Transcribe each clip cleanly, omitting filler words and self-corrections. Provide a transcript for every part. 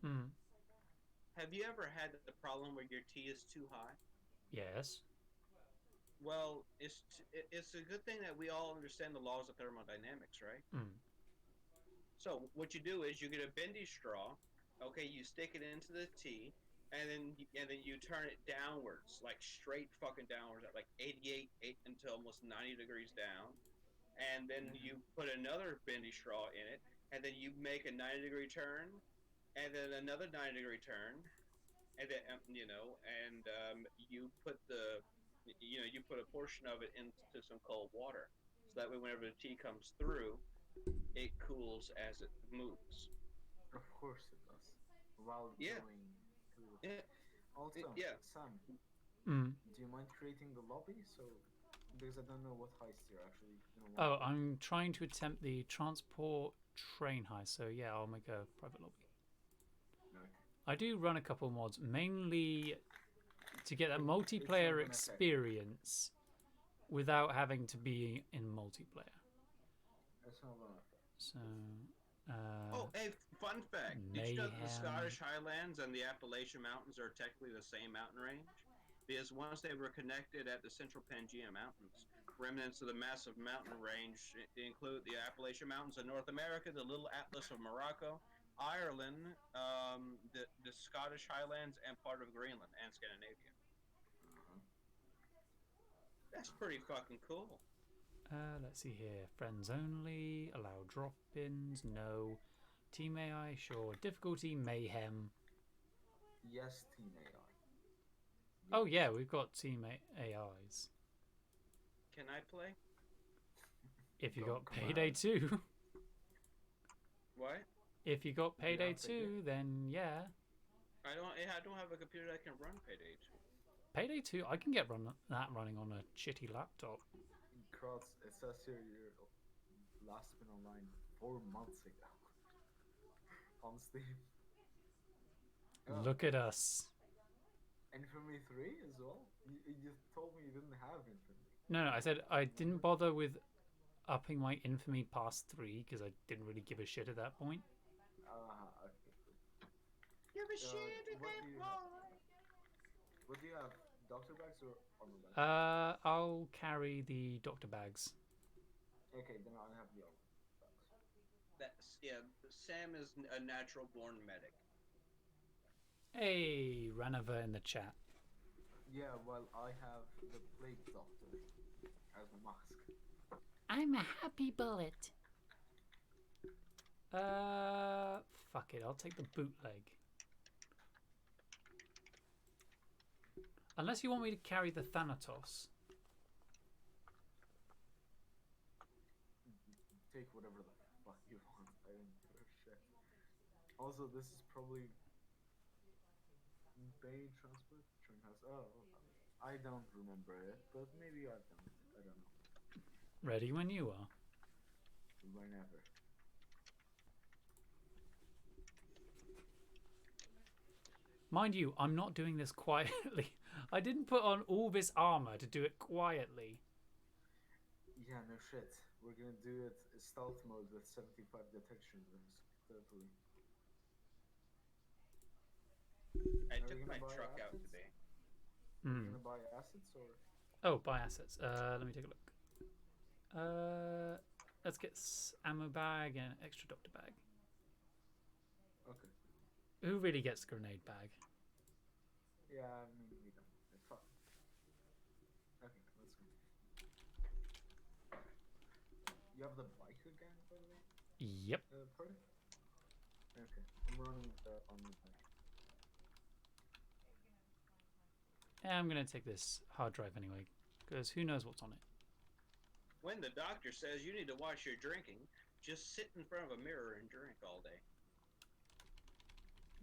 Mm. Have you ever had the problem where your tea is too high? Yes. Well, it's a good thing that we all understand the laws of thermodynamics, right? Mm. So what you do is you get a bendy straw. Okay, you stick it into the tea, and then you turn it downwards, like straight fucking downwards, at like 88 8 until almost 90 degrees down. And then Mm-hmm. you put another bendy straw in it, and then you make a 90-degree turn, and then another 90-degree turn, and then you put you put a portion of it into some cold water, so that way whenever the tea comes through, it cools as it moves. Of course it does. While Yeah, going through the thing. yeah, Also, yeah. Sam, Mm. do you mind creating the lobby? So, because I don't know what heist you're actually gonna want Oh, to do. I'm trying to attempt the transport train heist. So yeah, I'll make a private lobby. Okay. I do run a couple mods, mainly to get that It, it's not multiplayer gonna affect you. experience without having to be in multiplayer. It's not gonna affect So, Oh, hey, fun fact. Did you know that the Mayhem. Scottish Highlands and the Appalachian Mountains are technically the same mountain range? Because once they were connected at the central Pangea Mountains, remnants of the massive mountain range include the Appalachian Mountains in North America, the Little Atlas of Morocco, Ireland, the Scottish Highlands, and part of Greenland and Scandinavia. you. Uh-huh. That's pretty fucking cool. Let's see here. Friends only. Allow drop-ins. No. Team AI. Sure. Difficulty. Mayhem. Yes, Team AI. Oh yeah, Yes. we've got team AIs. Can I play? If you got Come Payday ahead. 2. What? If you got Do you Payday have Payday? 2, then yeah. I don't have a computer that can run Payday 2. Payday 2, I can get that running on a shitty laptop. Kratz, it says here your last been online 4 months ago on Steam. Oh, Look at us. Infamy 3 as well? You told me you didn't have Infamy. No, no, I said I didn't Remember? bother with upping my infamy past 3 because I didn't really give a shit at that point. Okay, cool. Give a shit at What that do you have? boy. What do you have? Doctor bags or armor bags? I'll carry the doctor bags. Okay, then I have the armor bags. That's yeah. Sam is a natural born medic. Hey, Ranova in the chat. Yeah, well, I have the plague doctor as my mask. I'm a happy bullet. Fuck it. I'll take the bootleg. Unless you want me to carry the Thanatos. Take whatever the fuck you want. I don't give a shit. Also, this is probably Bay Transport Train House. Oh, I don't remember it, but maybe I've done it. I don't know. Ready when you are. Whenever. Mind you, I'm not doing this quietly. I didn't put on all this armor to do it quietly. Yeah, no shit. We're gonna do it stealth mode with 75 detection risk. Totally. I Are we took gonna my buy truck out assets? today. Are we Hmm. gonna buy assets or? Oh, buy assets. Let me take a look. Uh, let's get ammo bag and extra doctor bag. Okay. Who really gets the grenade bag? Yeah, I mean, we don't. Fuck. Okay, let's go. You have the biker gang, by the way? Yep. Party? Okay. I'm running the armor pack. I'm gonna take this hard drive anyway, because who knows what's on it. When the doctor says you need to watch your drinking, just sit in front of a mirror and drink all day.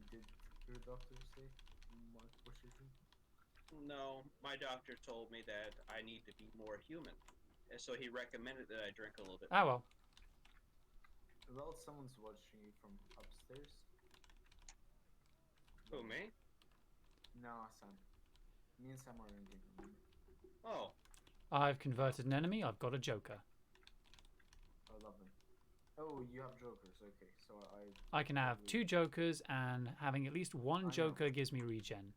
Did your doctor say what you're drinking? No, my doctor told me that I need to be more human, and so he recommended that I drink a little bit Ah more. well. Well, someone's watching you from upstairs, by Who, the way. me? No, Sam. Me and Sam are in game, remember? Oh, I've converted an enemy. I've got a joker. I love them. Oh, you have jokers. Okay, so I. I can have probably- 2 jokers, and having at least I one know. joker gives me regen.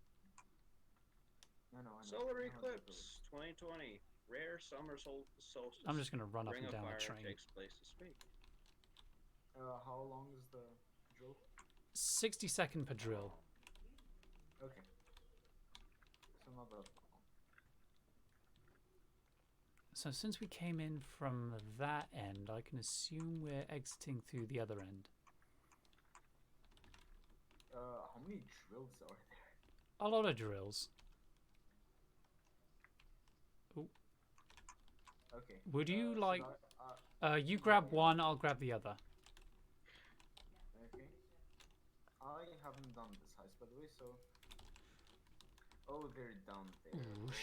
I know. Solar I know jokers. eclipse 2020. Rare summer solstice. I'm just going to run up Ring and of down the fire train. takes place this week. How long is the drill? 60-second per drill. Okay. So not that long. So since we came in from that end, I can assume we're exiting through the other end. How many drills are there? A lot of drills. Ooh. Okay. Would you should like... you yeah, grab yeah. one, I'll grab the other. Okay. I haven't done this heist, by the way, so. Oh, they're down there. Ooh, All the way.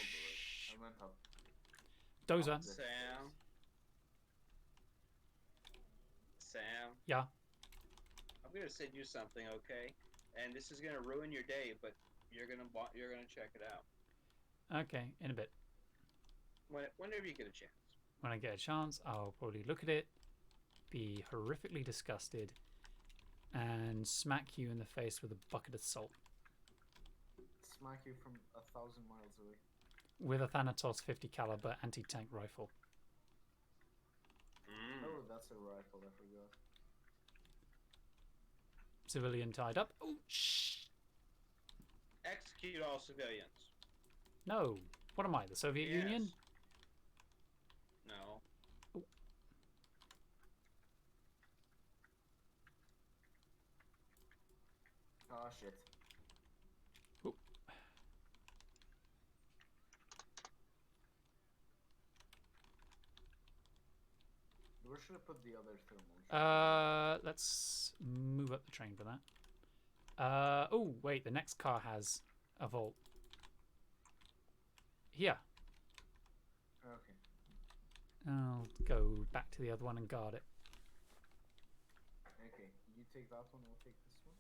I went up. Dozer. Sam. Yeah. I'm gonna send you something, okay? And this is gonna ruin your day, but you're gonna check it out Okay, in a bit. whenever you get a chance. When I get a chance, I'll probably look at it, be horrifically disgusted, and smack you in the face with a bucket of salt. Smack you from 1,000 miles away. With a Thanatos 50 caliber anti-tank rifle. Oh, that's a rifle, I forgot. Civilian tied up. Oh, shh! Execute all civilians. No. What am I, the Soviet Yes. Union? No. Oh. Ah, shit. Oh. Where should I put the other thermal? Let's move up the train for that. Oh, wait, the next car has a vault. Here. Okay. I'll go back to the other one and guard it. Okay, you take that one, I'll take this one.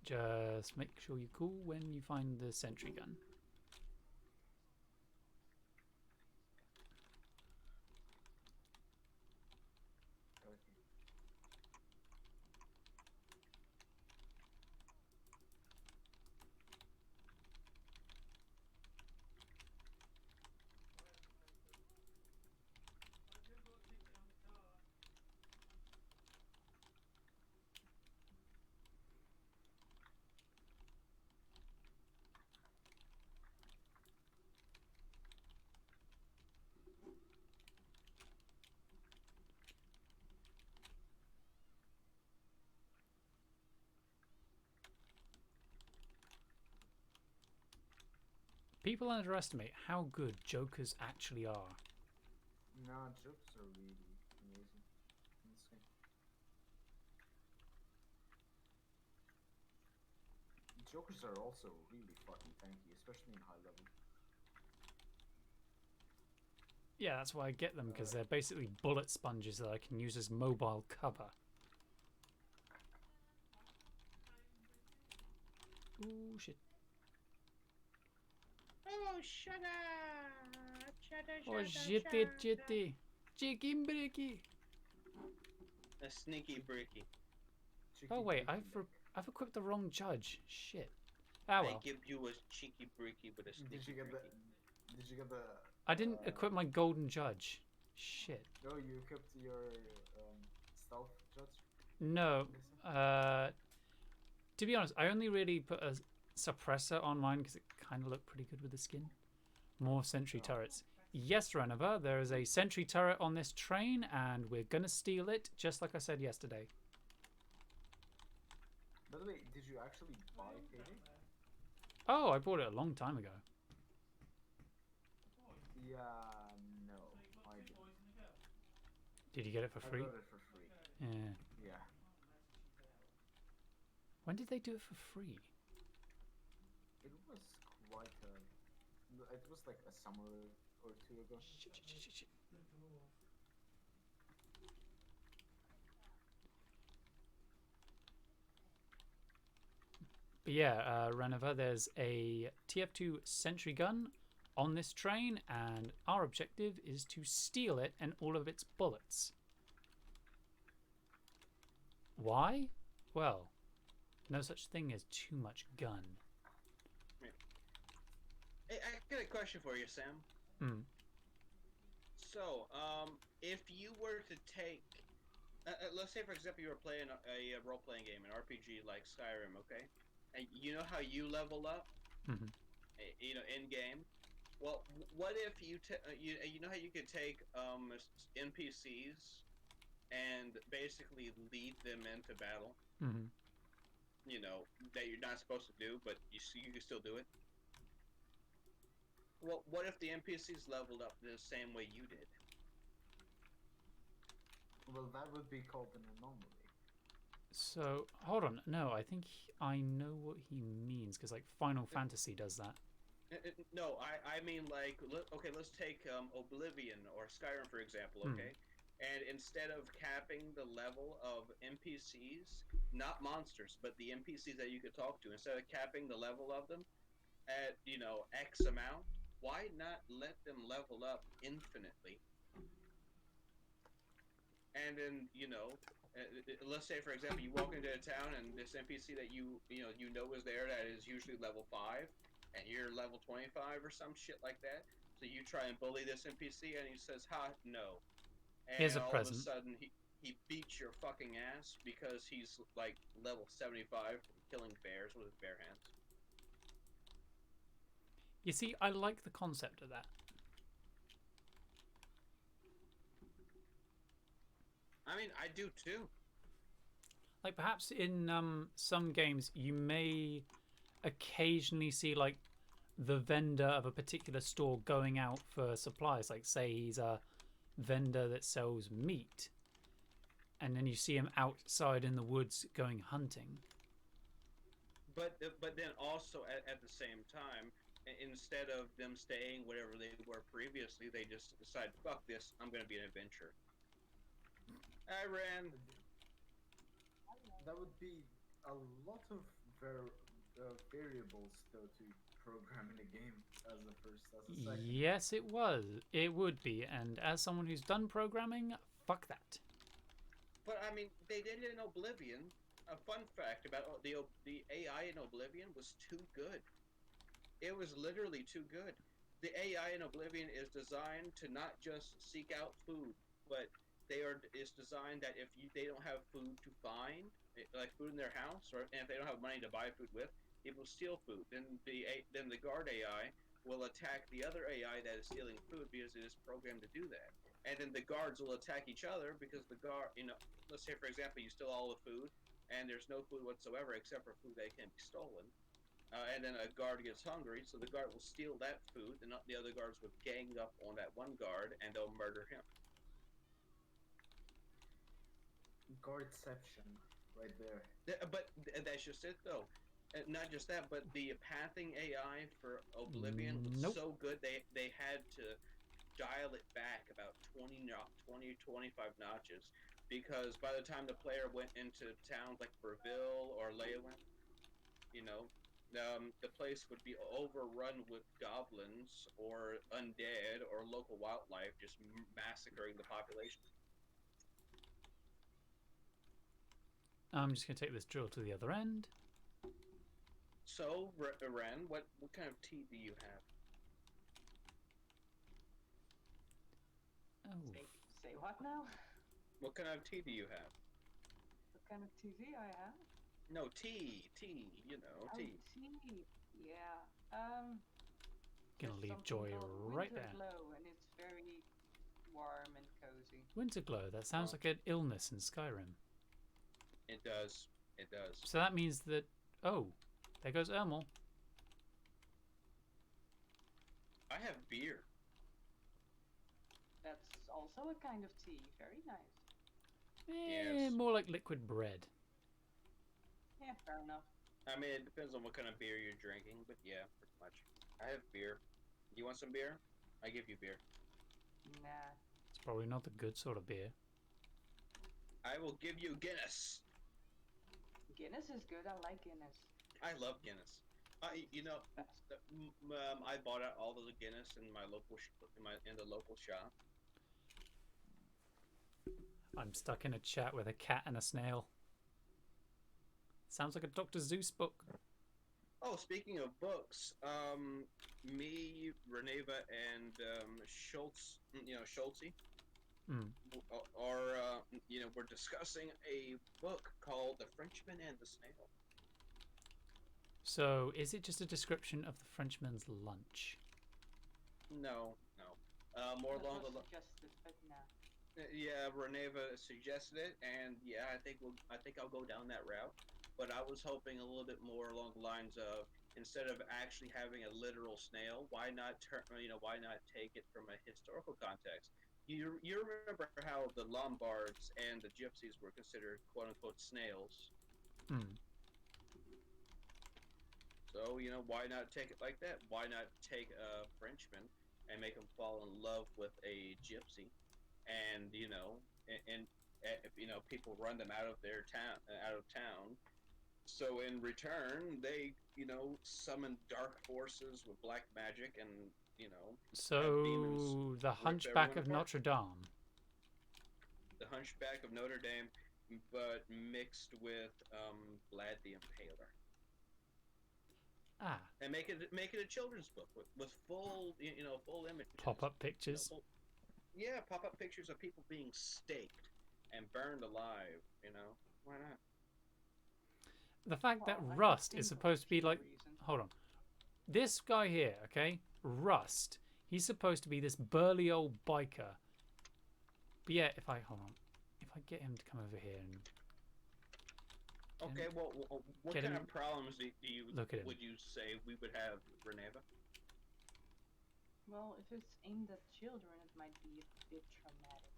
Just make sure you're cool when you find the sentry gun. Okay. People underestimate how good jokers actually are. Nah, jokes are really amazing in this game. Jokers are also really fucking tanky, especially in high level. Yeah, that's why I get them, because they're basically bullet sponges that I can use as mobile cover. Ooh, shit. Oh, shut up! Oh, jitty. Chicken bricky. A sneaky bricky. Oh, wait, I've equipped the wrong judge. Shit. Ah, well. I give you a cheeky bricky with a sneaky Did you get bricky. Did you get the? I didn't equip my golden judge. Shit. No, you equipped your stealth judge. No. To be honest, I only really put a suppressor on mine because it kind of looked pretty good with the skin. More sentry turrets. Yes, Renova, there is a sentry turret on this train, and we're gonna steal it, just like I said yesterday. By the way, did you actually buy Payday? Oh, I bought it a long time ago. Yeah, no, I didn't. Did you get it for I free? got it for free. Yeah. Yeah. When did they do it for free? It was quite a. It was like a summer or two ago. Shit. But yeah, Renova, there's a TF2 sentry gun on this train, and our objective is to steal it and all of its bullets. Why? Well, no such thing as too much gun. Hey, I got a question for you, Sam. Hmm. So, if you were to take, let's say for example you were playing a role-playing game, an RPG like Skyrim, okay? And you know how you level up, Hmm. in game. Well, what if you know how you could take NPCs and basically lead them into battle, Hmm. that you're not supposed to do, but you can still do it. Well, what if the NPCs leveled up the same way you did? Well, that would be called an anomaly. So hold on. No, I think I know what he means because like Final Fantasy does that. No, I mean like, okay, let's take Oblivion or Skyrim for example, Hmm. okay? And instead of capping the level of NPCs, not monsters, but the NPCs that you could talk to, instead of capping the level of them at, X amount, why not let them level up infinitely? And then, let's say for example you walk into a town and this NPC that you know is there that is usually level 5 and you're level 25 or some shit like that. So you try and bully this NPC and he says, "Ha, no." Here's And a all of a present. sudden he beats your fucking ass because he's like level 75 from killing bears with his bare hands. You see, I like the concept of that. I mean, I do too. Like perhaps in some games you may occasionally see like the vendor of a particular store going out for supplies. Like say he's a vendor that sells meat, and then you see him outside in the woods going hunting. But then also at the same time, instead of them staying whatever they were previously, they just decide, fuck this, I'm going to be an adventurer. I ran. That would be a lot of variables though to program in a game as a first, as a second. Yes, it was. It would be. And as someone who's done programming, fuck that. But I mean, they did it in Oblivion. A fun fact about the AI in Oblivion was too good. It was literally too good. The AI in Oblivion is designed to not just seek out food, but it's designed that if they don't have food to find, like food in their house, and if they don't have money to buy food with, it will steal food. Then the guard AI will attack the other AI that is stealing food because it is programmed to do that. And then the guards will attack each other because let's say for example you steal all the food and there's no food whatsoever except for food that can be stolen, and then a guard gets hungry, so the guard will steal that food, and the other guards will gang up on that one guard, and they'll murder him. Guardception, right there. But that's just it, though. Not just that, but the pathing AI for Oblivion was Nope. so good they had to dial it back about 25 notches because by the time the player went into towns like Breville or Leeuwen, you know, the place would be overrun with goblins or undead or local wildlife just massacring the population. I'm just going to take this drill to the other end. So, Ren, what kind of tea do you have? Oh. Say what now? What kind of tea do you have? What kind of TV I have? No, tea, Oh, tea. tea. Yeah. Gonna There's leave something Joy called right Winter there. Glow, and it's very warm and cozy. Winter Glow. That sounds Oh. like an illness in Skyrim. It does. It does. So that means that... Oh, there goes Ermel. I have beer. That's also a kind of tea. Very nice. Yes. More like liquid bread. Yeah, fair enough. I mean, it depends on what kind of beer you're drinking, but yeah, pretty much. I have beer. You want some beer? I give you beer. Nah. It's probably not the good sort of beer. I will give you Guinness. Guinness is good. I like Guinness. I love Guinness. Best. I bought out all the Guinness in my local in the local shop. I'm stuck in a chat with a cat and a snail. Sounds like a Dr. Zeus book. Oh, speaking of books, me, Reneva, and Schultz, Schultzy, Mm. are we're discussing a book called The Frenchman and the Snail. So, is it just a description of the Frenchman's lunch? No, no, more That along was the suggested, but no. yeah, Reneva suggested it, and yeah, I think I'll go down that route. But I was hoping a little bit more along the lines of instead of actually having a literal snail, why not why not take it from a historical context? You remember how the Lombards and the Gypsies were considered quote unquote snails? Mm. So why not take it like that? Why not take a Frenchman and make him fall in love with a gypsy, and people run them out of their town. So in return, they summon dark forces with black magic, and have demons So, the rip Hunchback everyone of apart. Notre Dame. The Hunchback of Notre Dame, but mixed with Vlad the Impaler. Ah, And make it a children's book with full full images. pop-up pictures. Yeah, pop up pictures of people being staked and burned alive. Why not? The fact that Well, I can Rust think is of supposed a to be few like, reasons. hold on, this guy here, okay, Rust. He's supposed to be this burly old biker. But yeah, if I get him to come over here and Okay, well, what get kind him- of problems look at him. would you say we would have, Reneva? Well, if it's aimed at children, it might be a bit traumatic.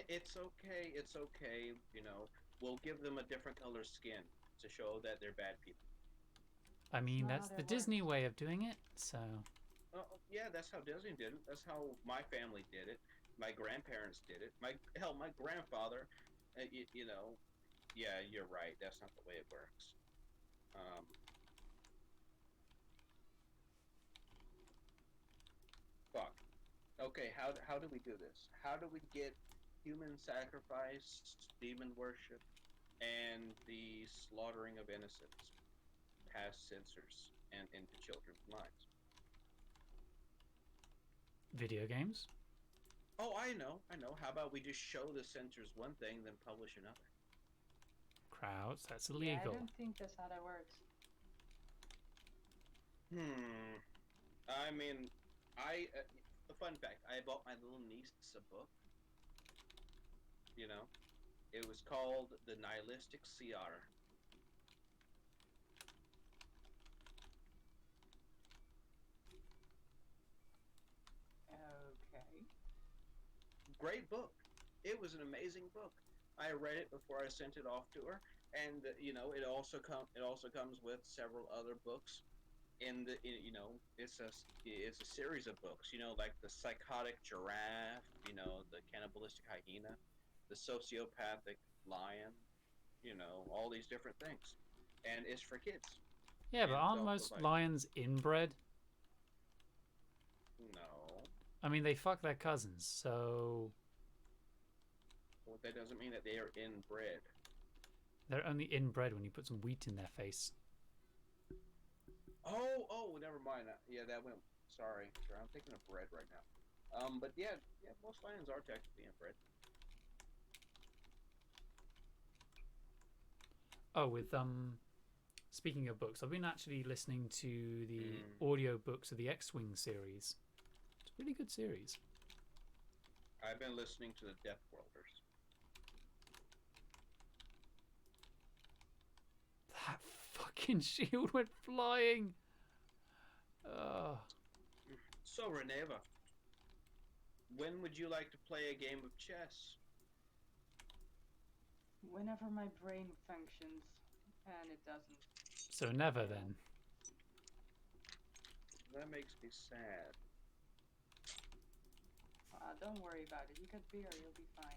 It's okay. It's okay. We'll give them a different color skin to show that they're bad people. I mean, not how that's the that Disney works. way of doing it. So, Oh, yeah, that's how Disney did it. That's how my family did it. My grandparents did it. My grandfather. Yeah, you're right. That's not the way it works. Um, fuck. Okay, how do we do this? How do we get human sacrifice, demon worship, and the slaughtering of innocents past censors and into children's minds? video games. Oh, I know, I know. How about we just show the censors one thing, then publish another? Crowds, that's Yeah, I illegal. don't think that's how that works. I mean, a fun fact: I bought my little niece a book. It was called The Nihilistic CR. Okay. Great book. It was an amazing book. I read it before I sent it off to her, and it also comes with several other books. It's a series of books. Like the psychotic giraffe. The cannibalistic hyena, the sociopathic lion. All these different things, and it's for kids. Yeah, but And it's aren't also most like lions inbred? no, I mean, they fuck their cousins, so well, that doesn't mean that they are inbred. they're only inbred when you put some wheat in their face. Oh, never mind. Yeah, that went. Sorry, I'm thinking of bread right now. But yeah, most lions are technically inbred. Oh, with speaking of books, I've been actually listening to the Mm. audio books of the X-Wing series. It's a really good series. I've been listening to the Death Worlders. That fucking shield went flying. So Reneva, when would you like to play a game of chess? Whenever my brain functions, and it doesn't. So never then. That makes me sad. Don't worry about it. You get beer, you'll be fine.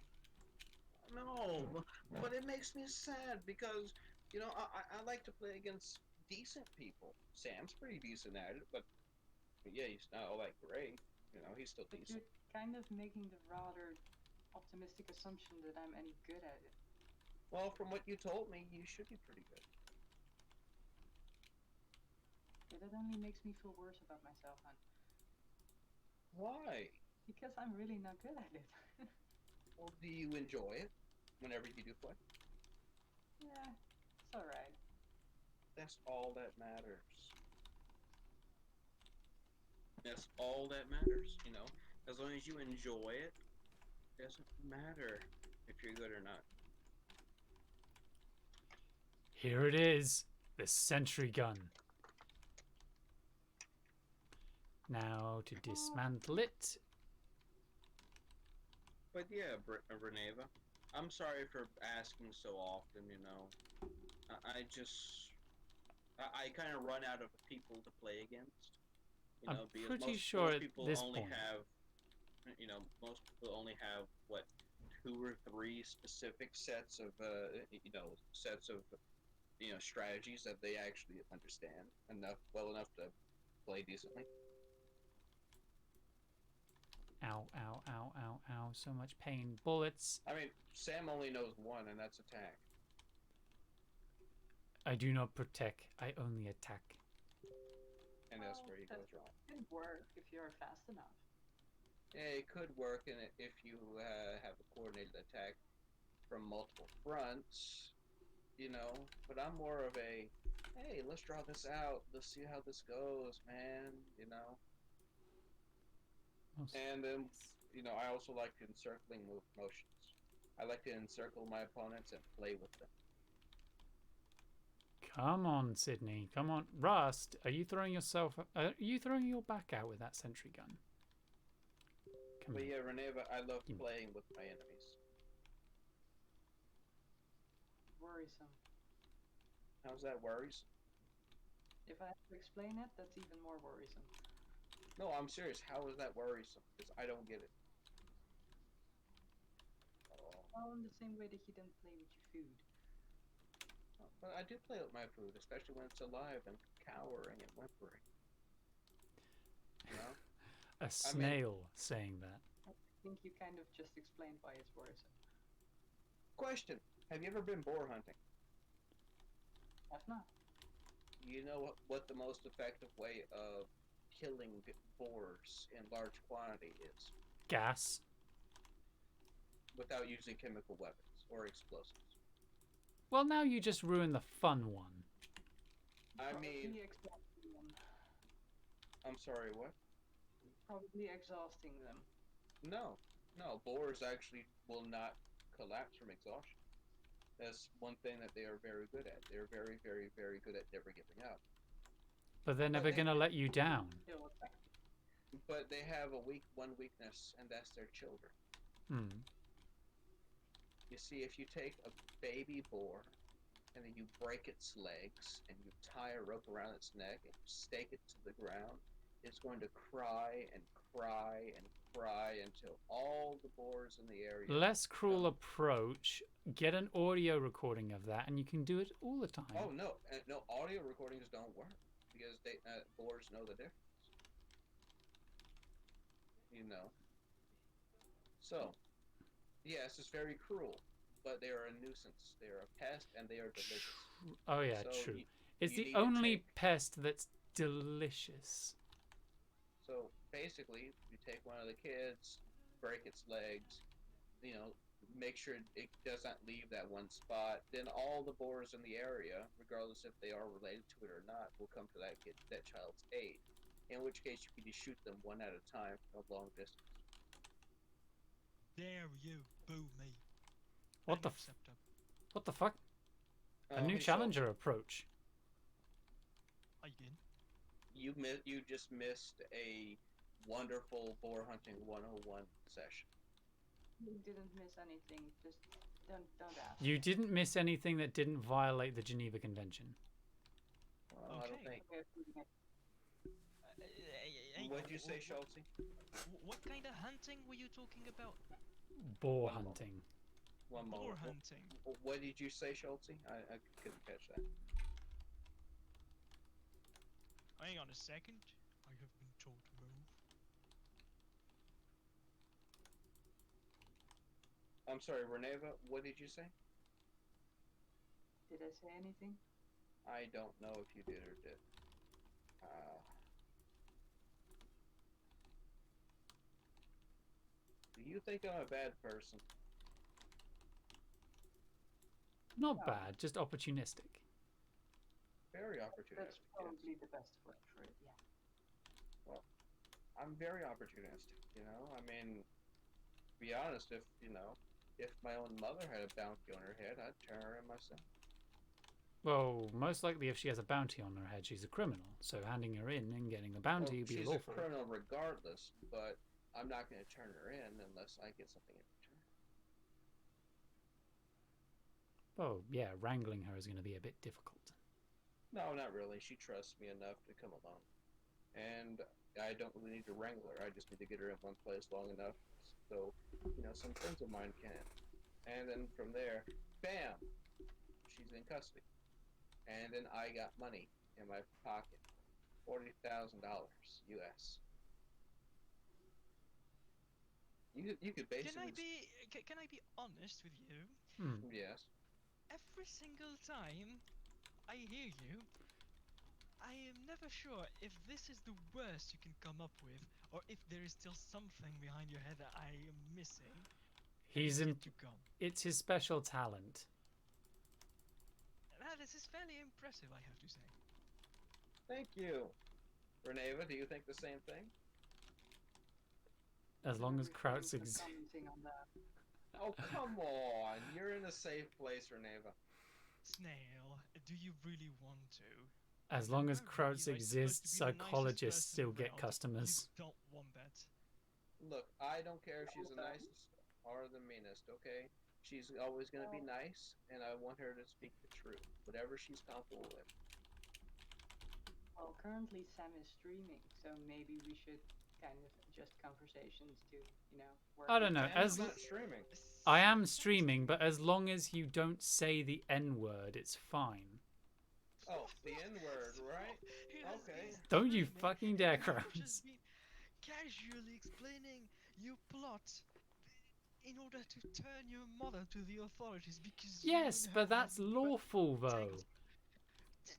No, but it makes me sad because I like to play against decent people. Sam's pretty decent at it, but yeah, he's not all that great. He's still But decent. you're kind of making the rather optimistic assumption that I'm any good at it. Well, from what you told me, you should be pretty good. it. It only makes me feel worse about myself, hun. Why? Because I'm really not good at it. Well, do you enjoy it whenever you do play? Yeah, it's alright. That's all that matters. That's all that matters, you know? As long as you enjoy it, doesn't matter if you're good or not. Here it is, the sentry gun. Now to dismantle it. But yeah, Reneva, I'm sorry for asking so often, you know. I kind of run out of people to play against, you I'm know, because pretty most, sure most at people this only point. have, you know, most people only have, what, 2 or 3 specific sets of, you know, strategies that they actually understand well enough to play decently. Ow, ow, ow, ow, ow. So much pain. Bullets. I mean, Sam only knows one, and that's attack. I do not protect. I only attack. And that's Well, where he that goes wrong. could work if you're fast enough. Yeah, it could work if you have a coordinated attack from multiple fronts, you know. But I'm more of a, hey, let's draw this out. Let's see how this goes, man. You know. And then, you know, I also like encircling motions. I like to encircle my opponents and play with them. Come on, Sydney. Come on. Rust, are you throwing yourself... Are you throwing your back out with that sentry gun? Come But here. yeah, Reneva, I love Gimme. playing with my enemies. Worrisome. How's that worrisome? If I have to explain it, that's even more worrisome. No, I'm serious. How is that worrisome? Because I don't get it. Oh. Well, in the same way that you don't play with your food. But I do play with my food, especially when it's alive and cowering and whimpering. You know? A snail saying that. I think you kind of just explained why it's worrisome. Question: have you ever been boar hunting? Have not. You know what the most effective way of killing boars in large quantity is? Gas. Without using chemical weapons or explosives. Well, now you just ruined the fun one. I Probably mean, exhausting them. I'm sorry, what? Probably exhausting them. No, boars actually will not collapse from exhaustion. That's one thing that they are very good at. They're very, very, very good at never giving up. But they're never going to let you down. But they have one weakness, and that's their children. Hmm. You see, if you take a baby boar and then you break its legs and you tie a rope around its neck and you stake it to the ground, it's going to cry and cry and cry until all the boars in the area. Less cruel approach. Get an audio recording of that, and you can do it all the time. Oh no, no audio recordings don't work because boars know the difference. You know. So, yes, it's very cruel, but they are a nuisance. They are a pest, and they are delicious. Oh yeah, so true. It's you the need to only pest that's delicious. So basically, you take one of the kids, break its legs, you know, make sure it does not leave that one spot. Then all the boars in the area, regardless if they are related to it or not, will come to that child's aid. In which case, you can just shoot them one at a time from a long distance. Dare you boo me? What the fuck? A new Hey, challenger Shelton, approach. Again? you just missed a wonderful boar hunting 101 session. You didn't miss anything. Just don't ask. You didn't miss anything that didn't violate the Geneva Convention. Well, I don't think. What'd you say, Schultze? What kind of hunting were you talking about? Boar hunting. One Boar moment. hunting. What did you say, Schultze? I couldn't catch that. Hang on a second. I have been told to move. I'm sorry, Reneva, what did you say? Did I say anything? I don't know if you did or did. Do you think I'm a bad person? Not No. bad, just opportunistic. Very That's opportunistic. Yes. probably the best word for it. Yeah. Well, I'm very opportunistic. You know, I mean, to be honest, if my own mother had a bounty on her head, I'd turn her in myself. Well, most likely if she has a bounty on her head, she's a criminal. So handing her in and getting the Well, bounty would be she's lawful. a criminal regardless, but I'm not going to turn her in unless I get something in return. Oh, yeah, wrangling her is going to be a bit difficult. No, not really. She trusts me enough to come along. And I don't really need to wrangle her. I just need to get her in one place long enough so, some friends of mine can. And then from there, bam, she's in custody. And then I got money in my pocket, $40,000 US. You could basically Can I be honest with you? Hmm. yes. Every single time I hear you, I am never sure if this is the worst you can come up with, or if there is still something behind your head that I am missing. And He's is in. yet to come. It's his special talent. This is fairly impressive, I have to say. Thank you. Reneva, do you think the same thing? As long as Refrain Krauts from exists. commenting on that. Oh, come on. You're in a safe place, Reneva. Snail, do you really want to? As long as Apparently, Krauts you're supposed exists, to be the nicest psychologists person still get around. customers. You don't want that. Look, I don't care if she's the nicest or the meanest, okay? She's always going to be nice, and I want her to speak the truth, whatever she's comfortable with. Well, currently Sam is streaming, so maybe we should kind of adjust conversations to, work. I don't know. Sam's not streaming. I am streaming, but as long as you don't say the N-word, it's fine. Oh, the N-word, right? Okay. Don't you fucking dare, You've Krauts. just been casually explaining your plot in order to turn your mother to the authorities because Yes, you and but her that's have lawful, though. tangled.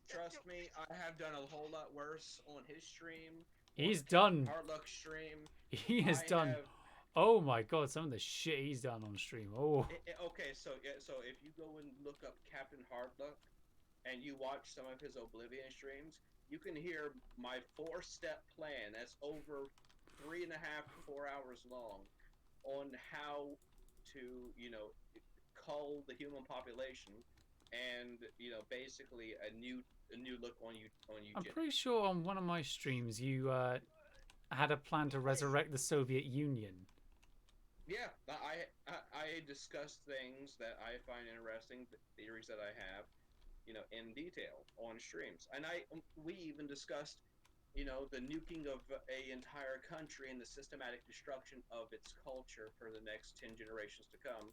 Trust me, I have done a whole lot worse on his stream. He's on done. Hardluck's stream. He has done. Oh my god, some of the shit he's done on stream. Oh. Okay, so if you go and look up Captain Hardluck and you watch some of his Oblivion streams, you can hear my 4-step plan that's over 3.5 to 4 hours long on how to, cull the human population and, basically a new look on eugenics. I'm pretty sure on one of my streams you had a plan to resurrect the Soviet Union. Yeah, I discuss things that I find interesting, the theories that I have, in detail on streams, and we even discussed, the nuking of a entire country and the systematic destruction of its culture for the next 10 generations to come,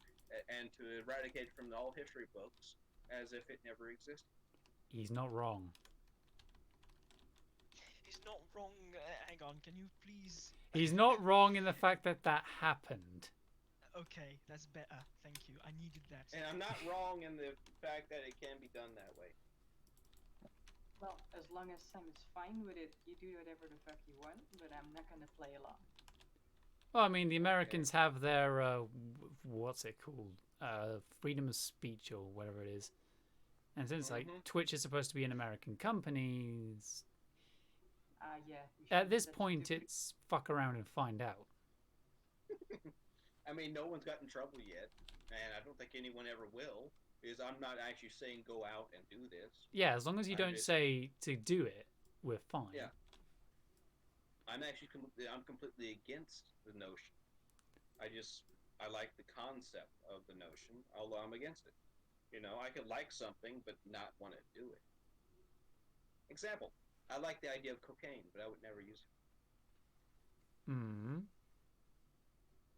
and to eradicate from all history books as if it never existed. He's not wrong. He's not wrong. Hang on, can you please? He's not wrong in the fact that that happened. Okay, that's better. Thank you. I needed that. And I'm not wrong in the fact that it can be done that way. Well, as long as Sam is fine with it, you do whatever the fuck you want, but I'm not gonna play along. Well, I mean, the Americans have their, what's it called? Freedom of speech or whatever it is. And since, like, Twitch is supposed to be an American company, Yeah. at this point, it's fuck around and find out. I mean, no one's got in trouble yet, and I don't think anyone ever will, because I'm not actually saying go out and do this. Yeah, as long as you don't say to do it, we're fine. Yeah. I'm actually completely against the notion. I like the concept of the notion, although I'm against it. I could like something but not want to do it. Example, I like the idea of cocaine, but I would never use it.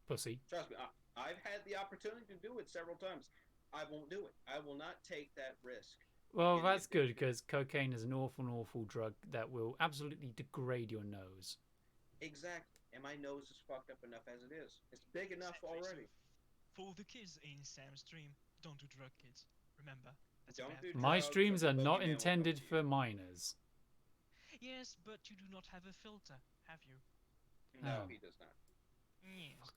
Pussy. Trust me, I've had the opportunity to do it several times. I won't do it. I will not take that risk. Well, that's good, because cocaine is an awful drug that will absolutely degrade your nose. Exactly. And my nose is fucked up enough as it is. It's big enough already. For the kids in Sam's stream, don't do drug, kids. Remember, that's Don't bad. do My drugs, streams or are the not boogeyman will intended come to for you. minors. Yes, but you do not have a filter, have you? No, Oh. he does not. Yes.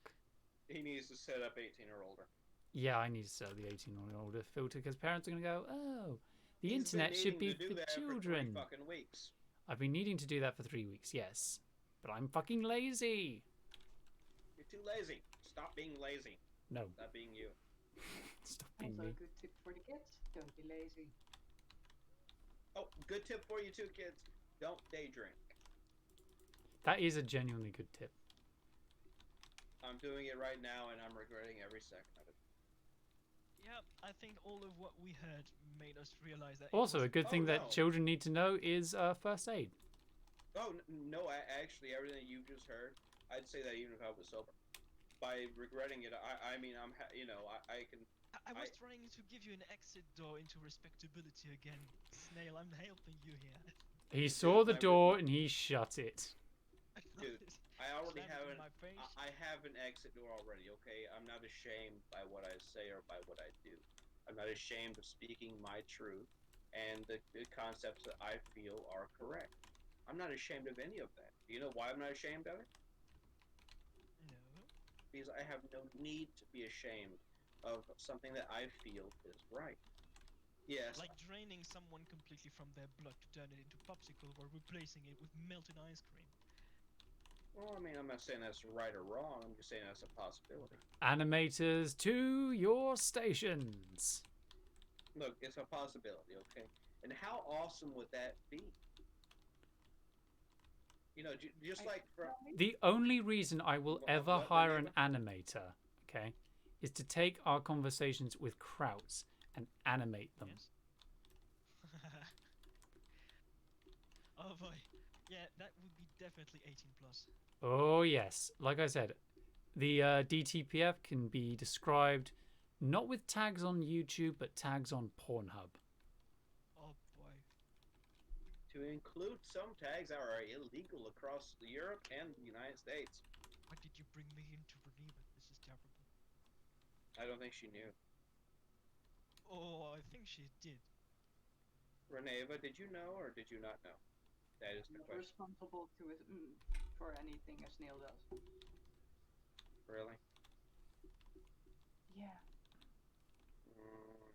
He needs to set up 18 or older. Yeah, I need to set the 18 or older filter because parents are going to go, oh, the He's been internet should be needing to do for that for 3 children. fucking weeks. I've been needing to do that for 3 weeks, yes. But I'm fucking lazy. You're too lazy. Stop being lazy. No, Stop being you. stop being Also, me. a good tip for the kids: don't be lazy. Oh, good tip for you too, kids. Don't day drink. That is a genuinely good tip. I'm doing it right now, and I'm regretting every second of it. Yeah, I think all of what we heard made us realize that. Also, a good thing Oh, that no. children need to know is first aid. Oh no! Actually, everything you just heard, I'd say that even if I was sober. By regretting it, I mean I can. I was trying to give you an exit door into respectability again. Snail, I'm helping you here. He saw the door and he shut it. Dude, I already Slammed have it in an. my face. I have an exit door already. Okay, I'm not ashamed by what I say or by what I do. I'm not ashamed of speaking my truth and the concepts that I feel are correct. I'm not ashamed of any of that. Do you know why I'm not ashamed of it? No. Because I have no need to be ashamed of something that I feel is right. Yes. Like draining someone completely from their blood to turn it into popsicle or replacing it with melted ice cream. Well, I mean, I'm not saying that's right or wrong. I'm just saying that's a possibility. Animators to your stations. Look, it's a possibility, okay? And how awesome would that be? You know, just like from. The only reason I will ever What, hire an Reneva? animator, okay, is to take our conversations with Krauts and animate them. Yes. Oh boy. Yeah, that would be definitely 18 plus. Oh, yes. Like I said, the DTPF can be described not with tags on YouTube, but tags on Pornhub. Oh boy. To include some tags that are illegal across Europe and the United States. Why did you bring me into Reneva? This is terrible. I don't think she knew. Oh, I think she did. Reneva, did you know or did you not know? That is the Not question. responsible for anything a snail does. Really? Yeah. Mm.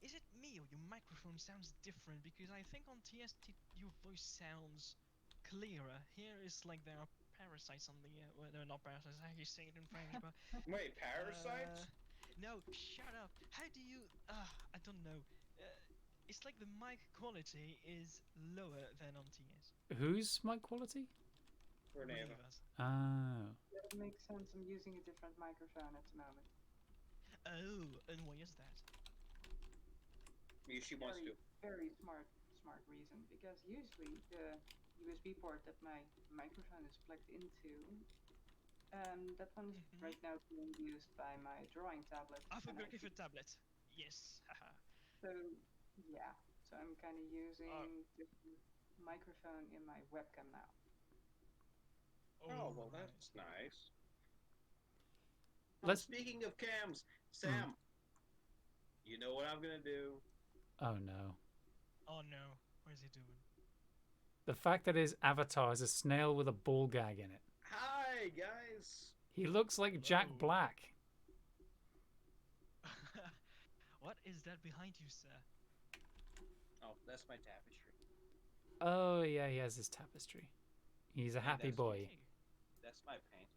Is it me or your microphone sounds different? Because I think on TST your voice sounds clearer. Here it's like there are parasites on the well, they're not parasites. How you say it in French? But Wait, parasites? no, shut up. How do you? I don't know. It's like the mic quality is lower than on TS. Whose mic quality? Reneva. Reneva's. Oh. That makes sense. I'm using a different microphone at the moment. Oh, and why is that? She wants to. Very smart reason, because usually the USB port that my microphone is plugged into, that one is right now being used by my drawing tablet. I and forgot if a tablet. Yes. Haha. So yeah, so I'm kind of using the microphone in my webcam now. Oh, well, that's nice. Let's. Speaking of cams, Sam, you know what I'm gonna do? Oh no. Oh no, what is he doing? The fact that his avatar is a snail with a ball gag in it. Hi, guys. He looks like Jack Hello. Black. What is that behind you, sir? Oh, that's my tapestry. Oh yeah, he has his tapestry. He's a happy that's boy. Hey. That's my painting.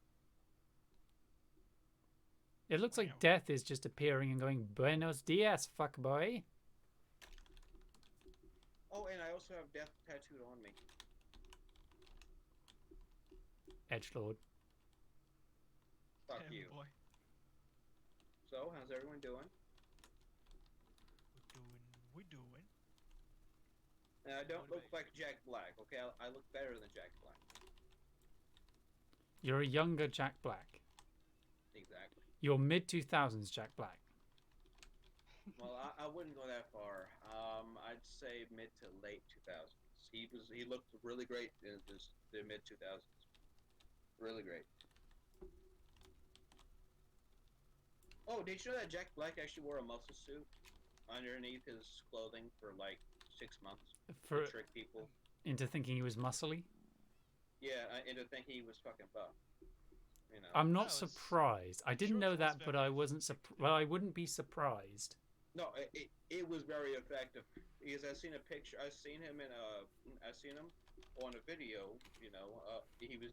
It looks like Wow. Death is just appearing and going, Buenos dias, fuck boy. Oh, and I also have death tattooed on me. Edgelord. Fuck Damn, you. boy. So, how's everyone doing? We're doing. And I don't What look about like Jack Black, okay? I look better than Jack Black. You're a younger Jack Black. Exactly. You're mid-2000s Jack Black. Well, I wouldn't go that far. I'd say mid to late 2000s. He looked really great in the mid 2000s. Really great. Oh, did you know that Jack Black actually wore a muscle suit underneath his clothing for like 6 months For to trick people. into thinking he was muscly. Yeah, into thinking he was fucking buff. You know. I'm not I was surprised. I didn't sure know it was that, but I very wasn't well, I wouldn't be surprised. No, it was very effective because I seen a picture. I seen him in I seen him on a video. You know, he was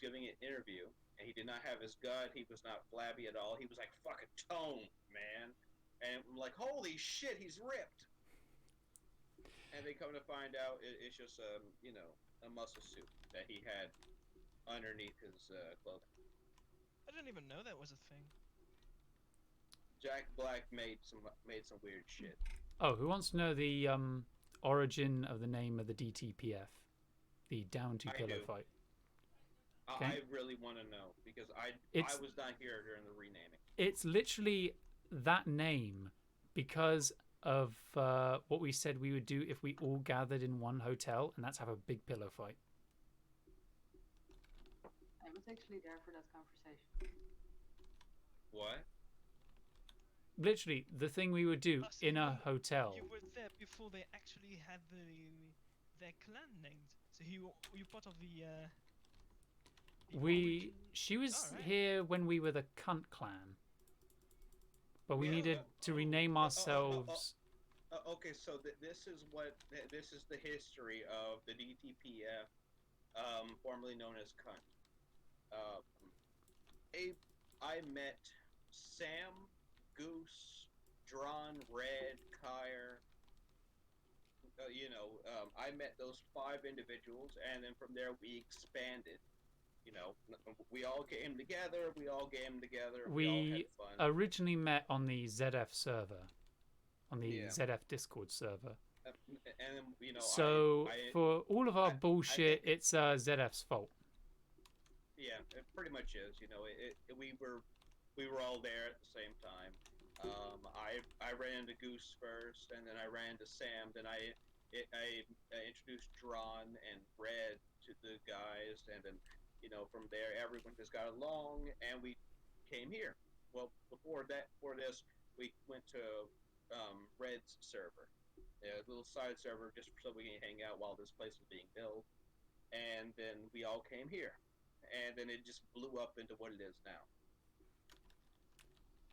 giving an interview, and he did not have his gut. He was not flabby at all. He was like fucking toned, man. And I'm like, holy shit, he's ripped. And they come to find out it's just a muscle suit that he had underneath his clothing. I didn't even know that was a thing. Jack Black made some weird shit. Oh, who wants to know the origin of the name of the DTPF, the Down to I Pillow do. fight? I Okay. really want to know because I It's- was not here during the renaming. It's literally that name because of what we said we would do if we all gathered in one hotel, and that's have a big pillow fight. I was actually there for that conversation. What? Literally, the thing we would do Oh, so in a you- hotel. You were there before they actually had their clan named. So you part of the origin? She was Alright. here when we were the Cunt Clan, but we Yeah, needed to rename ourselves. Okay, so this is the history of the DTPF, formerly known as Cunt. Um, I met Sam, Goose, Drawn, Red, Kyre. I met those 5 individuals, and then from there we expanded. You know, we all came together. We all We had fun. originally met on the ZF server, on the Yeah. ZF Discord server. And So for all of our I bullshit, think- it's ZF's fault. yeah, it pretty much is. You know, we were all there at the same time. I ran into Goose first, and then I ran into Sam. Then I introduced Drawn and Red to the guys, and then from there everyone just got along, and we came here. Well, before this, we went to Red's server, a little side server, just so we can hang out while this place was being built, and then we all came here, and then it just blew up into what it is now.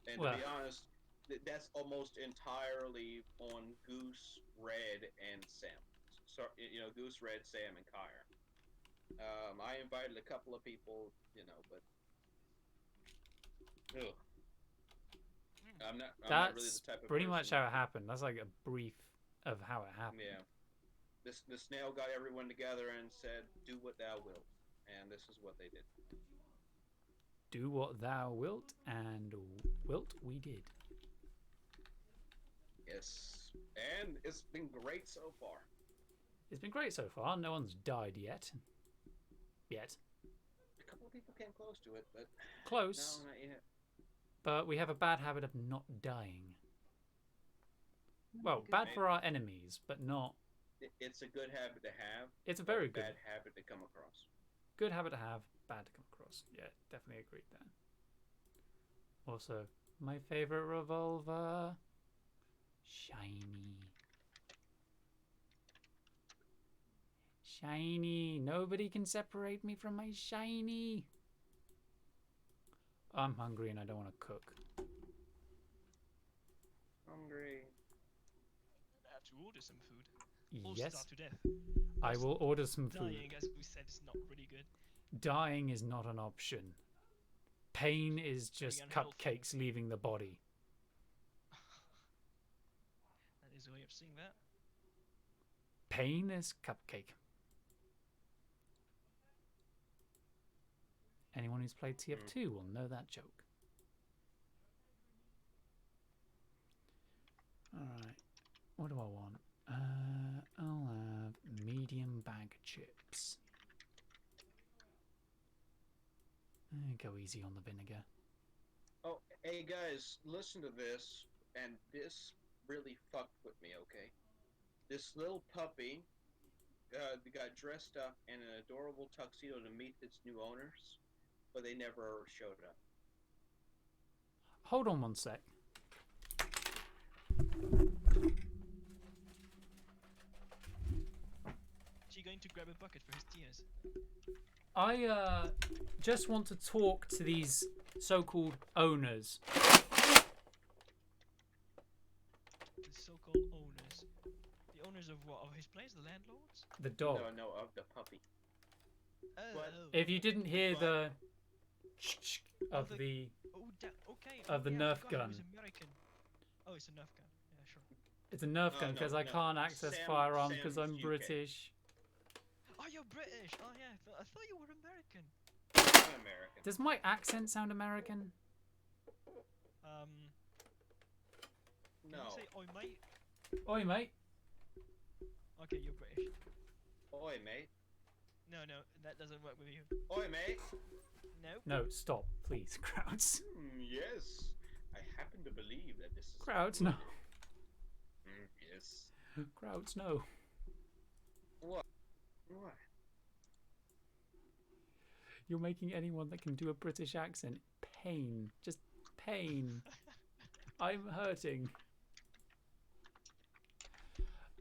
And Well. to be honest, that's almost entirely on Goose, Red, and Sam. So Goose, Red, Sam, and Kyre. I invited a couple of people, but ugh. I'm not really That's the type of pretty much person. how it happened. That's like a brief of how it happened. Yeah. The snail got everyone together and said, "Do what thou wilt," and this is what they did. Do what thou wilt, and wilt we did. Yes, and it's been great so far. It's been great so far. No one's died yet. A couple of people came close to it, but Close, no, not yet. but we have a bad habit of not dying. Well, bad for our enemies, but not. It's a good habit to have. It's a but very a good bad habit to come across. good habit to have, bad to come across. Yeah, definitely agreed there. Also, my favorite revolver, shiny. Shiny. Nobody can separate me from my shiny. I'm hungry and I don't want to cook. Hungry. I have to order some food. Or Yes, starve to death. I will order some food. Dying, as we said, is not really good. Dying is not an option. Pain is just unhealthy. cupcakes leaving the body. That is a way of seeing that. Pain is cupcake. Anyone who's played TF2 will know that joke. Alright, what do I want? I'll have medium bag chips. Go easy on the vinegar. Oh, hey guys, listen to this, and this really fucked with me. Okay, this little puppy got dressed up in an adorable tuxedo to meet its new owners, but they never showed up. Hold on one sec. going to grab a bucket for his tears. I just want to talk to these so-called owners. The so-called owners. The owners of what? Of his place? The landlords? The dog. No, of the puppy. Oh. But- If you didn't hear the of the- the Okay. Of the yeah, I Nerf forgot gun. He was American. Oh, it's a Nerf gun. Yeah, sure. it's a Nerf gun no, because I no. can't access Sam- firearms because Sam's I'm UK. British. Oh, you're British. Oh, yeah. I thought you were American. I'm American. Does my accent sound American? Can No. you say oi, mate? Oi, mate. Okay, you're British. Oi, mate. No, that doesn't work with you. Oi, mate. Nope. No, stop, please, Krauts. Yes. I happen to believe that this is... Krauts, no. Yes. Krauts, no. What? You're making anyone that can do a British accent pain. Just pain. I'm hurting.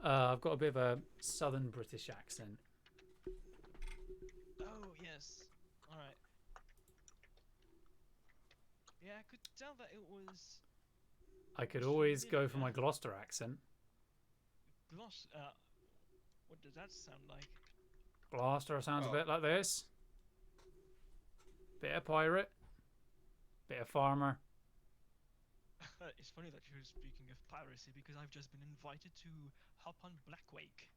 I've got a bit of a southern British accent. Oh, yes. Alright. Yeah, I could tell that it was I could always go for my Gloucester accent. gloss. What does that sound like? Gloucester sounds a Oh. bit like this. Bit of pirate. Bit of farmer. It's funny that you're speaking of piracy because I've just been invited to hop on Blackwake.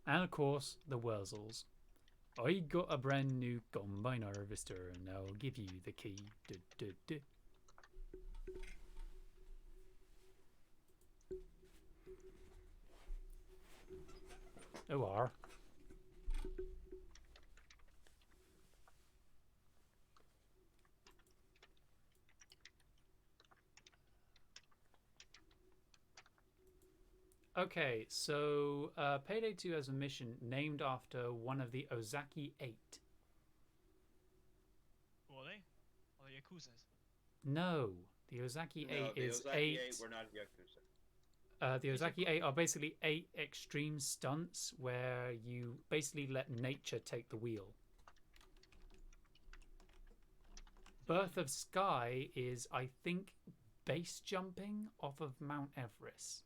And of course, the Wurzels. I got a brand new combine harvester and I'll give you the key. Du, du, du. Oh, are. Okay, so Payday 2 has a mission named after one of the Ozaki 8. Were they? Or the Yakuzas? No, the Ozaki 8 No, the is Ozaki 8. 8 were not Yakuza. The Ozaki 8 are basically 8 extreme stunts where you basically let nature take the wheel. Birth of Sky is, I think, base jumping off of Mount Everest.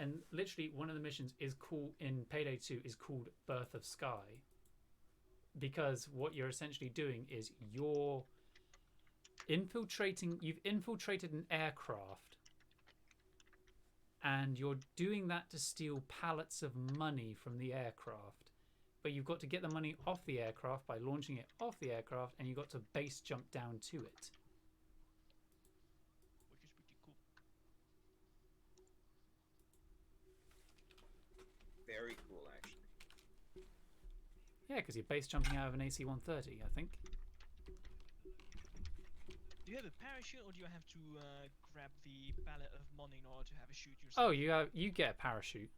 And literally one of the missions is called in Payday 2 is called Birth of Sky, because what you're essentially doing is you've infiltrated an aircraft, and you're doing that to steal pallets of money from the aircraft, but you've got to get the money off the aircraft by launching it off the aircraft, and you've got to base jump down to it. Which is pretty cool. Very cool, actually. Yeah, because you're base jumping out of an AC-130, I think. Do you have a parachute or do you have to grab the pallet of money in order to have a shoot yourself? Oh, you get a parachute.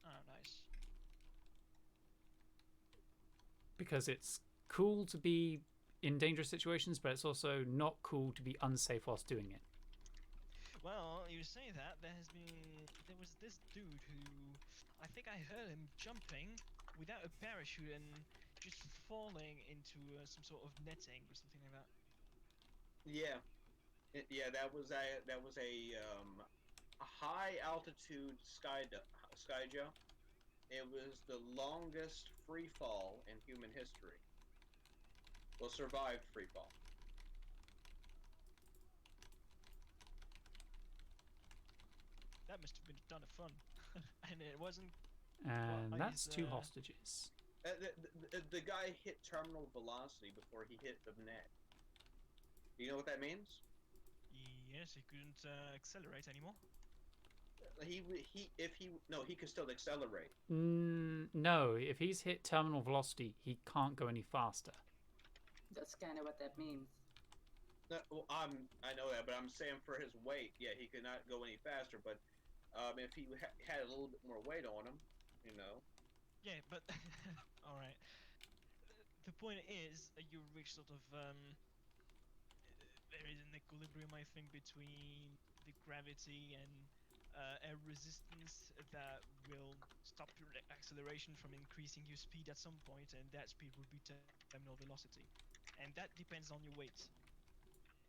Oh, nice. Because it's cool to be in dangerous situations, but it's also not cool to be unsafe whilst doing it. Well, you say that, there was this dude who, I think I heard him jumping without a parachute and just falling into some sort of netting or something like that. Yeah, that was a high altitude sky jump. It was the longest free fall in human history. Well, survived free fall. That must have been a ton of fun, and it wasn't. And Well, that's he's, 2 hostages. The guy hit terminal velocity before he hit the net. Do you know what that means? Yes, he couldn't accelerate anymore. He could still accelerate. No, if he's hit terminal velocity, he can't go any faster. That's kind of what that means. Well, I know that, but I'm saying for his weight, yeah, he could not go any faster. But if he had a little bit more weight on him, you know. Yeah, but all right. The point is, you reach sort of there is an equilibrium, I think, between the gravity and air resistance that will stop your acceleration from increasing your speed at some point, and that speed would be terminal velocity. And that depends on your weight.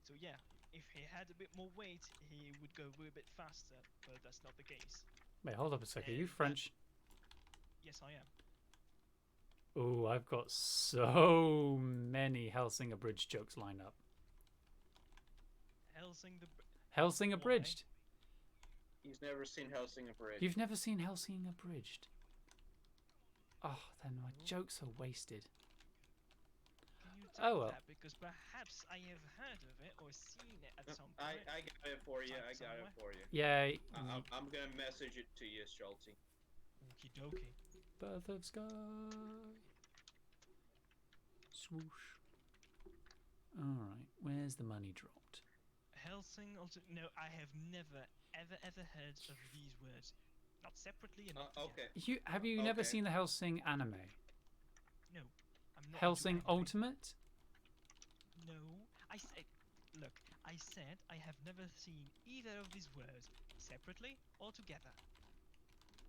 So yeah, if he had a bit more weight, he would go a bit faster, but that's not the case. Wait, hold up a second. Are you And French? yes, I am. Oh, I've got so many Helsinger Bridge jokes lined up. Helsinger Why? Bridged. He's never seen Helsinger Bridge. You've never seen Helsinger Bridged. Oh, then my jokes are wasted. Can you tell Oh well. that? Because perhaps I have heard of it or seen it at some point. I got it for you. I got it for you. Yeah. I'm gonna message it to you, Schulte. Okie dokie. Birth of Sky. Swoosh. Alright, where's the money dropped? Helsing also. No, I have never, ever heard of these words. Not separately and not together. Okay. Have you never seen the Helsing anime? No, I'm not. Helsing into anime. Ultimate? No, I said. Look, I said I have never seen either of these words separately or together.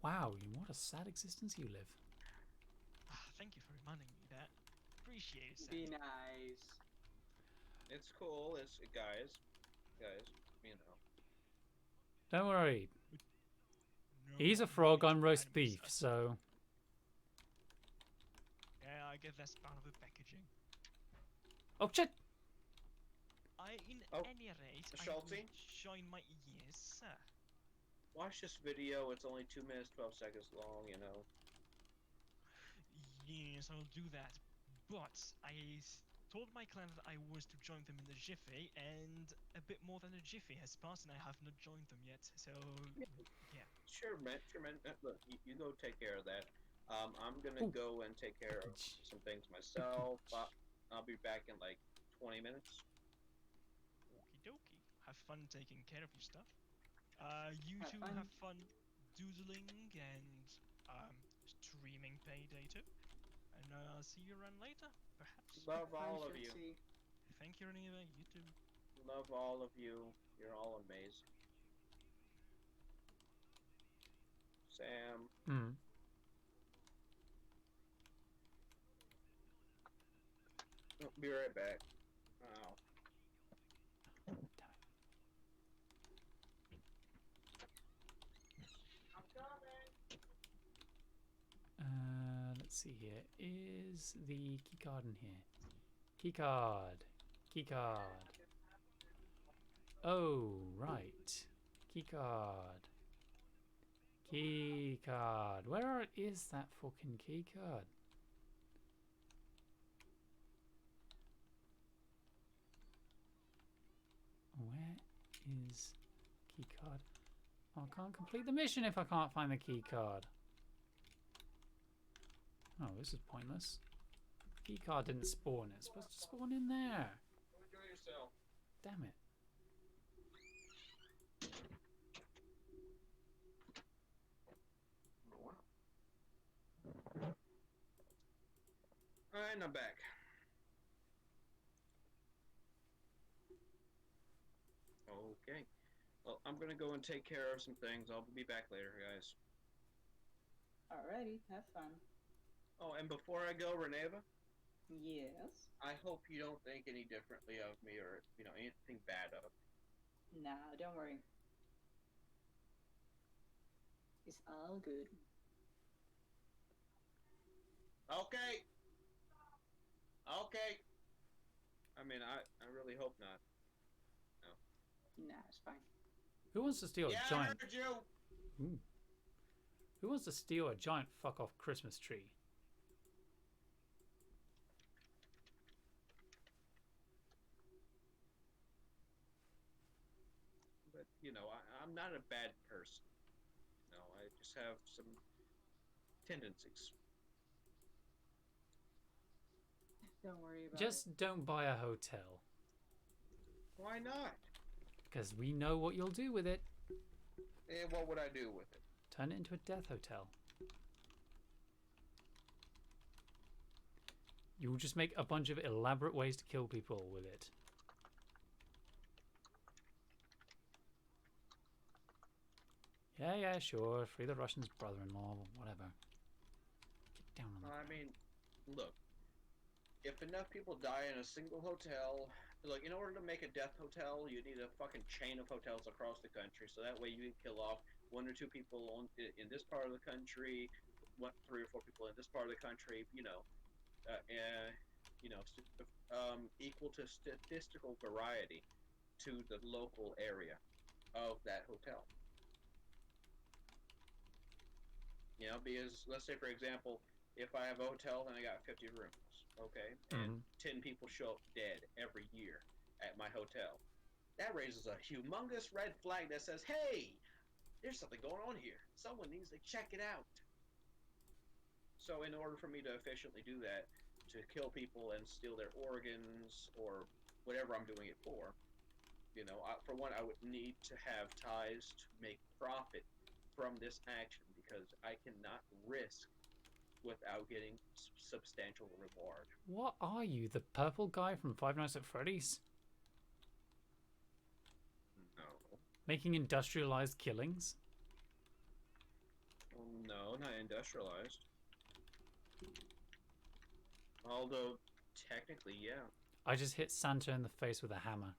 Wow, what a sad existence you live. Thank you for reminding me that. Appreciate it. Be Sam. nice. It's cool. It's guys, you know. Don't worry. No, He's a I'm frog, not I'm into roast anime beef, stuff. so... Yeah, I guess that's part of the packaging. Oh, shit! In Oh, any rate, I Schulte? will join my yes, sir. Watch this video. It's only 2 minutes 12 seconds long. You know. Yes, I'll do that. But told my clan that I was to join them in the jiffy, and a bit more than a jiffy has passed, and I have not joined them yet. So yeah. Sure, man. Look, you go take care of that. I'm gonna Ooh. go and take care of some things myself. I'll be back in like 20 minutes. Okie dokie. Have fun taking care of your stuff. You Have two fun. have fun doodling and streaming Payday too. And I'll see you around later, perhaps. Love Fun, all of you. Schulte. Thank you, Reniva. You too. Love all of you. You're all amazing. Sam. Hmm. I'll be right back. Wow. Let's see here. Is the keycard in here? Keycard. Keycard. Oh, right. Keycard. Keycard. Where is that fucking keycard? Where is keycard? Oh, I can't complete the mission if I can't find the keycard. Oh, this is pointless. Keycard didn't spawn. It's supposed to spawn in there. Enjoy yourself. Damn it. And I'm back. Okay. Well, I'm gonna go and take care of some things. I'll be back later, guys. Alrighty, have fun. Oh, and before I go, Reneva, Yes. I hope you don't think any differently of me or, you know, anything bad of me. No, don't worry. It's all good. Okay. Okay. I mean, I really hope not. Nah, it's fine. Who wants to steal Yeah, a I giant? heard you. Ooh. Who wants to steal a giant fuck off Christmas tree? But, you know, I'm not a bad person. You know, I just have some tendencies. Don't worry about Just don't buy a hotel. Why not? Because we know what you'll do with it. And what would I do with it? Turn it into a death hotel. You'll just make a bunch of elaborate ways to kill people with it. Yeah, yeah, sure. Free the Russian's brother-in-law, whatever. Get down on the I ground. mean, look, if enough people die in a single hotel, look, in order to make a death hotel, you need a fucking chain of hotels across the country. So that way you can kill off 1 or 2 people in this part of the country, 3 or 4 people in this part of the country. You know, equal to statistical variety to the local area of that hotel. You know, because let's say, for example, if I have a hotel and I got 50 rooms, okay, and 10 people show up dead every year at my hotel, that raises a humongous red flag that says, hey, there's something going on here. Someone needs to check it out. So in order for me to efficiently do that, to kill people and steal their organs or whatever I'm doing it for, for one, I would need to have ties to make profit from this action because I cannot risk without getting substantial reward. What are you, the purple guy from Five Nights at Freddy's? No. Making industrialized killings? Well, no, not industrialized. Although, technically, yeah. I just hit Santa in the face with a hammer.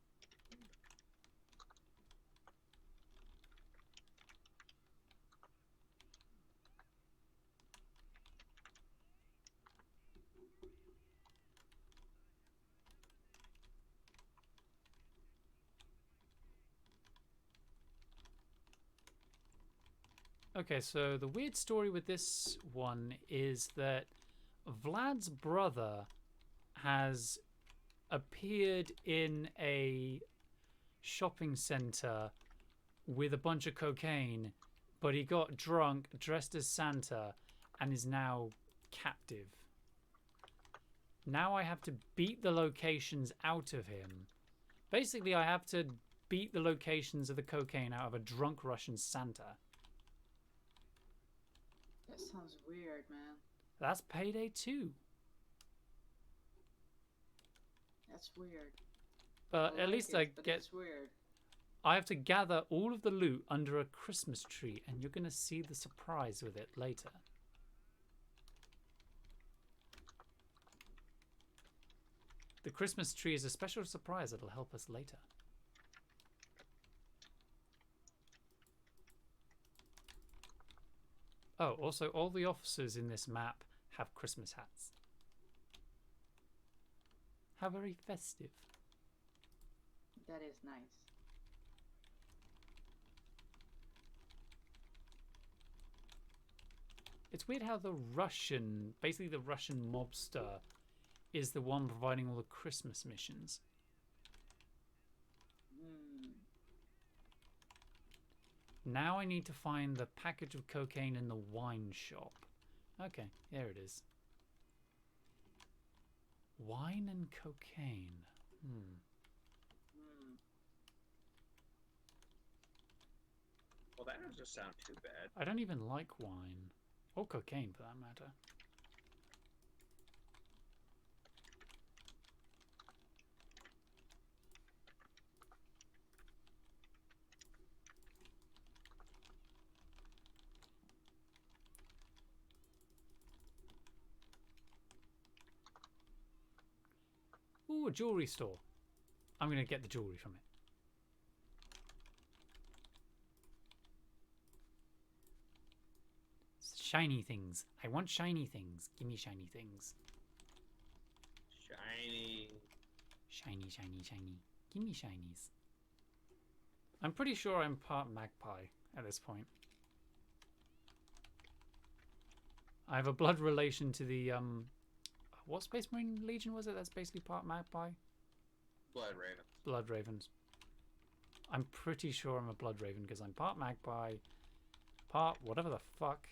Okay, so the weird story with this one is that Vlad's brother has appeared in a shopping center with a bunch of cocaine, but he got drunk, dressed as Santa, and is now captive. Now I have to beat the locations out of him. Basically, I have to beat the locations of the cocaine out of a drunk Russian Santa. That sounds weird, man. That's Payday 2. That's weird. But at least I get... That's weird. I have to gather all of the loot under a Christmas tree, and you're going to see the surprise with it later. The Christmas tree is a special surprise that'll help us later. Oh, also, all the officers in this map have Christmas hats. How very festive. That is nice. It's weird how the Russian, basically the Russian mobster, is the one providing all the Christmas missions. Now I need to find the package of cocaine in the wine shop. Okay, there it is. Wine and cocaine. Well, that doesn't sound too bad. I don't even like wine. Or cocaine, for that matter. Ooh, a jewelry store. I'm going to get the jewelry from it. Shiny things. I want shiny things. Give me shiny things. Shiny. Shiny, shiny, shiny. Give me shinies. I'm pretty sure I'm part magpie at this point. I have a blood relation to the, what Space Marine Legion was it? That's basically part magpie? Blood Raven. Blood Ravens. I'm pretty sure I'm a Blood Raven because I'm part magpie, part whatever the fuck,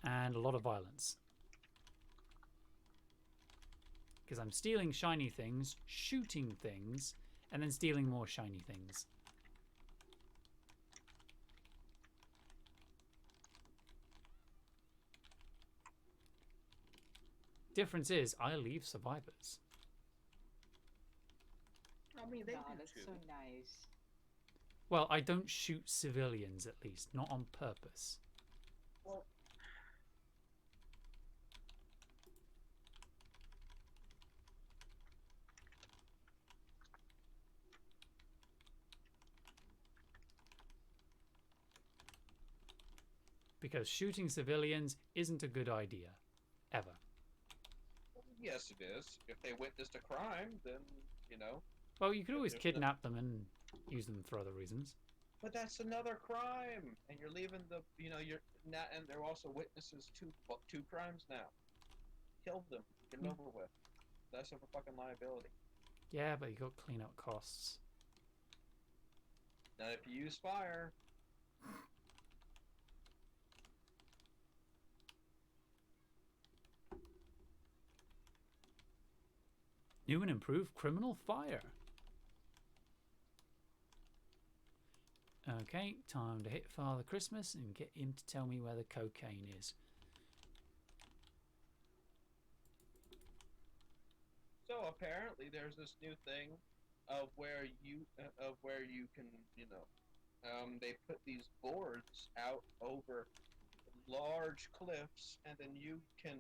and a lot of violence. Because I'm stealing shiny things, shooting things, and then stealing more shiny things. Difference is, I leave survivors. I mean, they do that's too. so nice. Well, I don't shoot civilians, at least. Not on purpose. Well, Because shooting civilians isn't a good idea. Ever. yes, it is. If they witnessed a crime, then, you know. Well, you could always There's no- kidnap them and use them for other reasons. But that's another crime, and you're leaving the, you're not, and they're also witnesses to two crimes now. Kill them, get it over with. Less of a fucking liability. Yeah, but you got clean-up costs. Now, if you use fire, New and improved criminal fire. Okay, time to hit Father Christmas and get him to tell me where the cocaine is. so apparently there's this new thing of where you can, they put these boards out over large cliffs, and then you can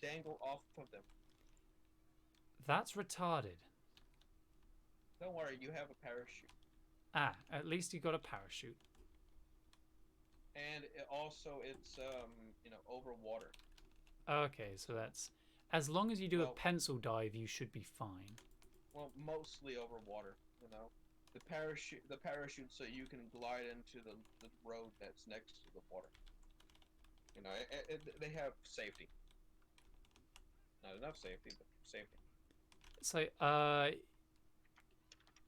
dangle off of them. That's retarded. Don't worry, you have a parachute. Ah, at least you got a parachute. And it's over water. Okay, so that's... As long as you do a Well- pencil dive, you should be fine. Well, mostly over water, you know. The parachute, so you can glide into the road that's next to the water. You know, they have safety. Not enough safety, but safety. So,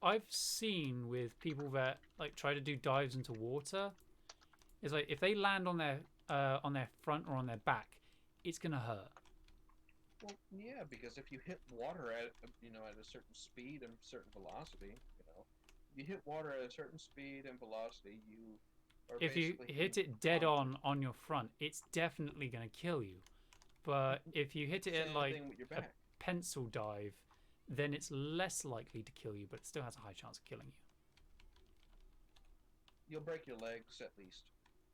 I've seen with people that like try to do dives into water, is like if they land on their front or on their back, it's gonna hurt. Well, yeah, because if you hit water at a certain speed and certain velocity, if you hit water at a certain speed and velocity, you are If you basically hit it dead on your front, it's definitely gonna kill you. But if you hit it at Same like thing with your a back. pencil dive, then it's less likely to kill you, but it still has a high chance of killing you. You'll break your legs at least.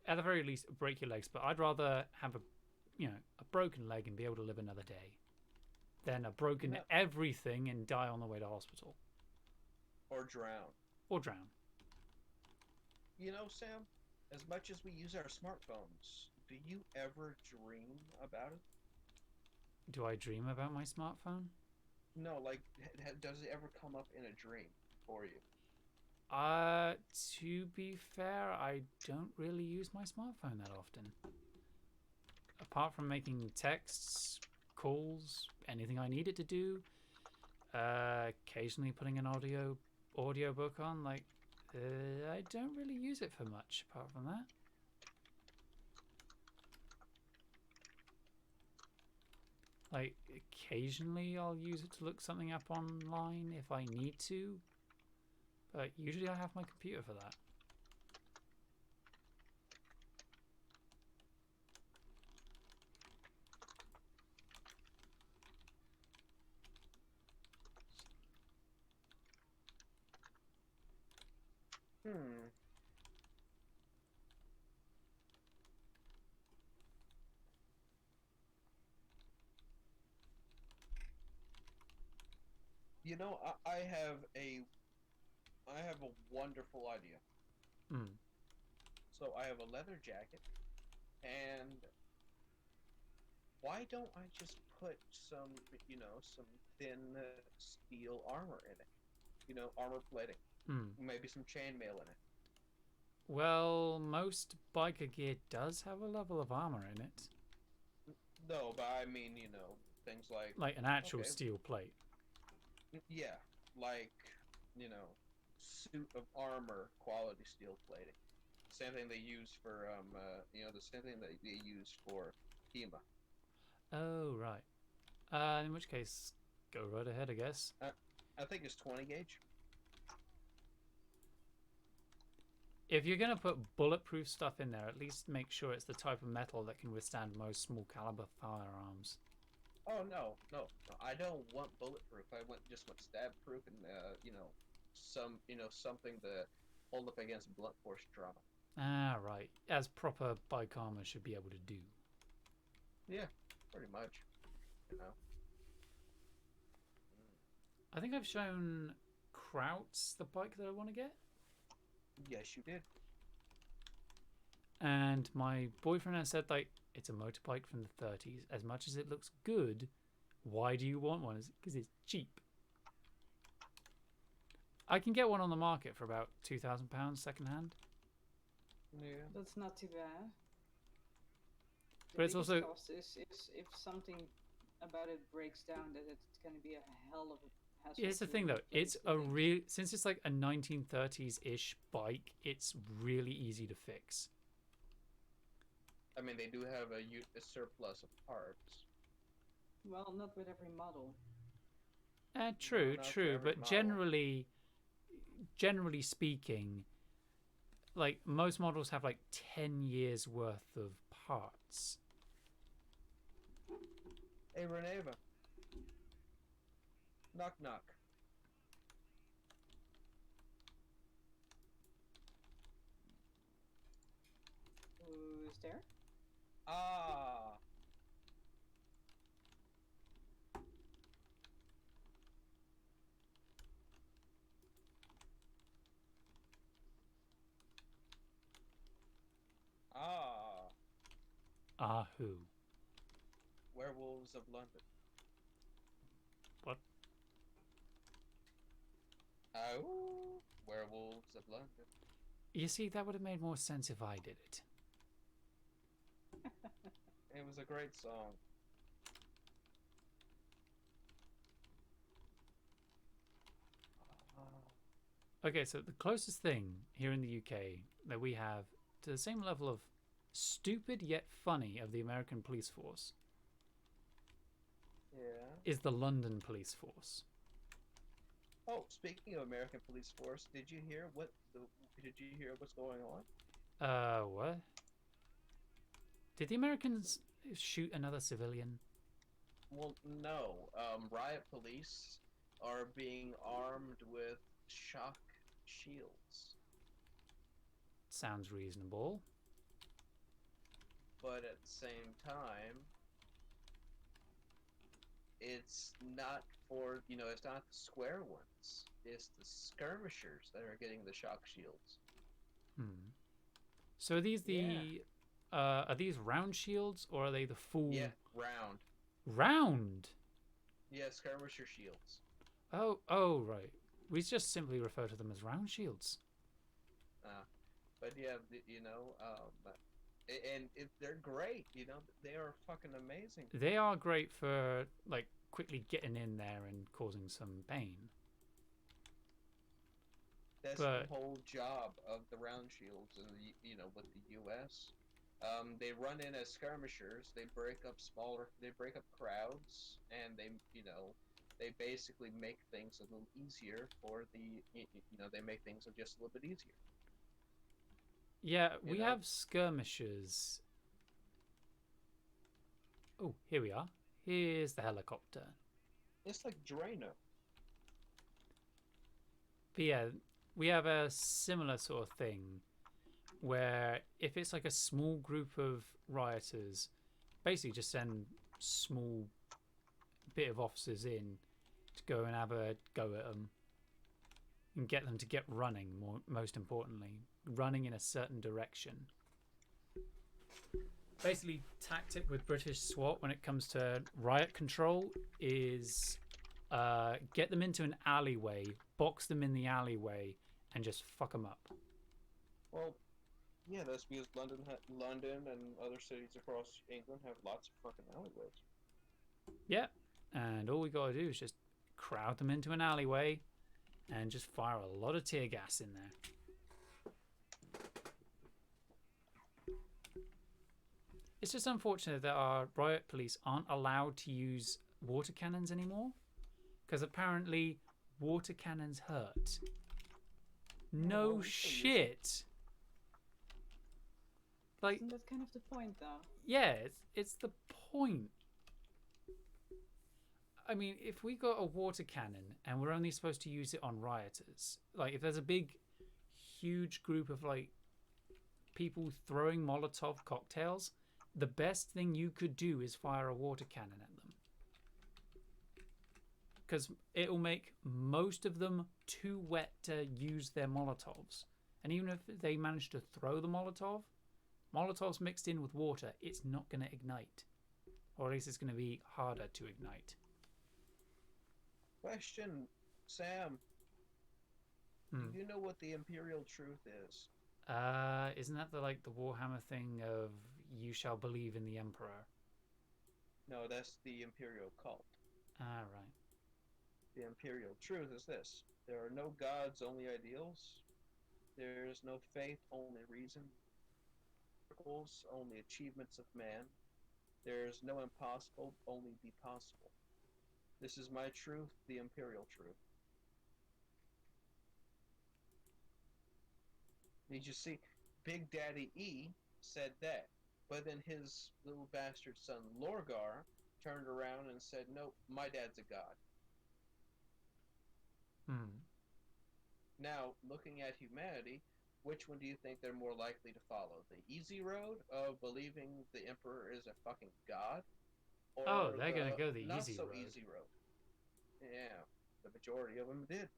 At the very least, break your legs. But I'd rather have a broken leg and be able to live another day, than a broken Yeah. everything and die on the way to hospital Or drown. or drown. You know, Sam, as much as we use our smartphones, do you ever dream about it? Do I dream about my smartphone? No, like, does it ever come up in a dream for you? To be fair, I don't really use my smartphone that often. Apart from making texts, calls, anything I need it to do. Occasionally putting an audiobook on, like, I don't really use it for much apart from that. Like, occasionally I'll use it to look something up online if I need to. But usually I have my computer for that. Hmm. You know, I have a wonderful idea. Hmm. So I have a leather jacket, and why don't I just put some thin steel armor in it? Armor plating. Hmm. Maybe some chainmail in it. Well, most biker gear does have a level of armor in it. No, but I mean, things Like an actual Okay. steel plate. yeah, like, suit of armor quality steel plating. Same thing they use for, the same thing that they use for HEMA. Oh, right. In which case, go right ahead, I guess. I think it's 20 gauge. If you're going to put bulletproof stuff in there, at least make sure it's the type of metal that can withstand most small caliber firearms. Oh, no, I don't want bulletproof. I just want stab proof and, something that hold up against blunt force trauma. Ah, right. As proper bike armor should be able to do. Yeah, pretty much. You know. I think I've shown Krauts the bike that I want to get. Yes, you did. And my boyfriend has said, like, it's a motorbike from the 30s. As much as it looks good, why do you want one? Because it's cheap. I can get one on the market for about £2,000 secondhand. Yeah. That's not too bad. The But it's biggest also- cost is if something about it breaks down, that it's going to be a hell of a hassle. Here's the to thing, though. replace It's the a thing. real... Since it's like a 1930s-ish bike, it's really easy to fix. I mean, they do have a surplus of parts. Well, not with every model. True, not for true. every But model. generally speaking, like, most models have like 10 years worth of parts. Hey, Reneva. Knock, knock. Who's there? Ah. Ah. Who? Werewolves of London. What? Oh. Werewolves of London. You see, that would have made more sense if I did it. It was a great song. Okay, so the closest thing here in the UK that we have to the same level of stupid yet funny of the American police force Yeah. is the London police force. Oh, speaking of American police force, did you hear what's going on? What? Did the Americans shoot another civilian? Well, no. Riot police are being armed with shock shields, Sounds reasonable. but at the same time, it's not it's not the square ones. It's the skirmishers that are getting the shock shields. So are these are these round shields or are they the full Yeah, round. round? Yeah, skirmisher shields. Oh, right. We just simply refer to them as round shields. But yeah, and if they're great, they are fucking amazing. They are great for like quickly getting in there and causing some pain. That's But- the whole job of the round shields in with the U.S. They run in as skirmishers. They break up crowds, and they basically make things a little easier for they make things just a little bit easier. Yeah, You we know? have skirmishers. Oh, here we are. Here's the helicopter. It's like Drano. But yeah, we have a similar sort of thing where if it's like a small group of rioters, basically just send small bit of officers in to go and have a go at them and get them to get running, most importantly, running in a certain direction. Basically, tactic with British SWAT when it comes to riot control is get them into an alleyway, box them in the alleyway, and just fuck them up. Well, yeah, that's because London and other cities across England have lots of fucking alleyways. Yeah, and all we gotta do is just crowd them into an alleyway and just fire a lot of tear gas in there. It's just unfortunate that our riot police aren't allowed to use water cannons anymore, because apparently water cannons hurt. No we still use shit. Like, Isn't that kind of the point, though? yeah, it's the point. I mean, if we got a water cannon and we're only supposed to use it on rioters, like if there's a big, huge group of like people throwing Molotov cocktails, the best thing you could do is fire a water cannon at them. Because it'll make most of them too wet to use their Molotovs. And even if they manage to throw the Molotovs mixed in with water, it's not going to ignite. Or at least it's going to be harder to ignite. Question, Sam. Hmm. Do you know what the Imperial truth is? Isn't that the Warhammer thing of you shall believe in the Emperor? No, that's the Imperial cult. Ah, right. The Imperial truth is this. There are no gods, only ideals. There is no faith, only reason. Miracles, only achievements of man. There is no impossible, only the possible. This is my truth, the Imperial truth. Did you see? Big Daddy E said that, but then his little bastard son Lorgar turned around and said, "Nope, my dad's a god." Hmm. Now, looking at humanity, which one do you think they're more likely to follow? The easy road of believing the Emperor is a fucking god? Or Oh, they're going to the go the not easy so road. easy road? Yeah, the majority of them did.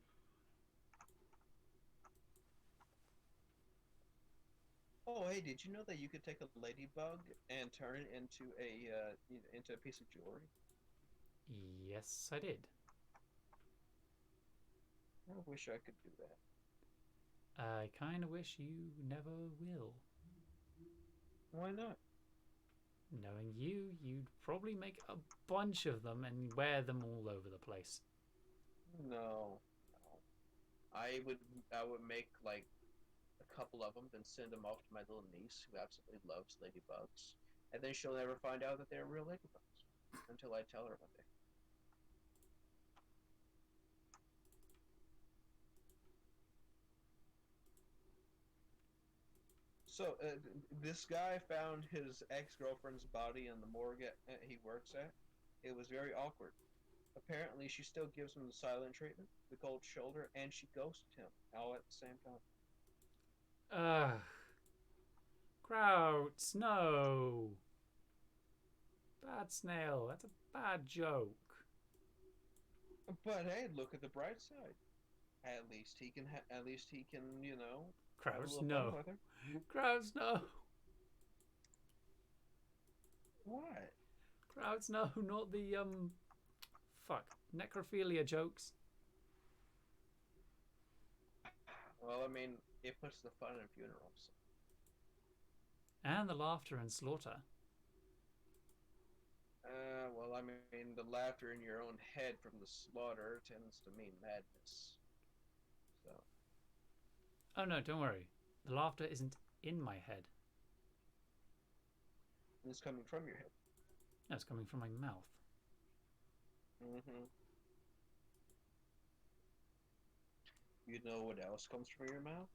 Oh, hey, did you know that you could take a ladybug and turn it into into a piece of jewelry? Yes, I did. I wish I could do that. I kind of wish you never will. Why not? Knowing you, you'd probably make a bunch of them and wear them all over the place. No, no. I would make like a couple of them, then send them off to my little niece who absolutely loves ladybugs, and then she'll never find out that they're real ladybugs until I tell her one day. So this guy found his ex-girlfriend's body in the morgue he works at. It was very awkward. Apparently, she still gives him the silent treatment, the cold shoulder, and she ghosted him all at the same time. Ugh. Krauts, no. Bad snail. That's a bad joke. But hey, look at the bright side. At least he can. At least he can. You know, have a Krauts, little no. fun with her. Krauts, no. What? Krauts, no. Not the fuck, necrophilia jokes. Well, I mean, it puts the fun in funerals. And the laughter and slaughter. Well, I mean, the laughter in your own head from the slaughter tends to mean madness. So. Oh no, don't worry. The laughter isn't in my head. It's coming from your head. No, it's coming from my mouth. Mm-hmm. You know what else comes from your mouth?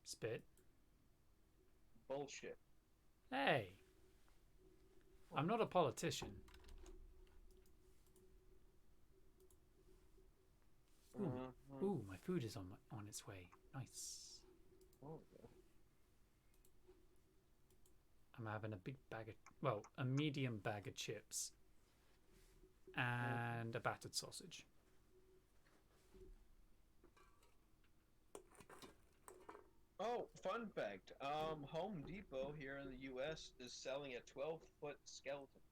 Spit. Bullshit. Hey. I'm not a politician. Ooh, ooh, my food is on its way. Nice. Oh, yeah. I'm having a big bag of, well, a medium bag of chips and a battered sausage. Oh, fun fact. Home Depot here in the U.S. is selling a 12-foot skeleton.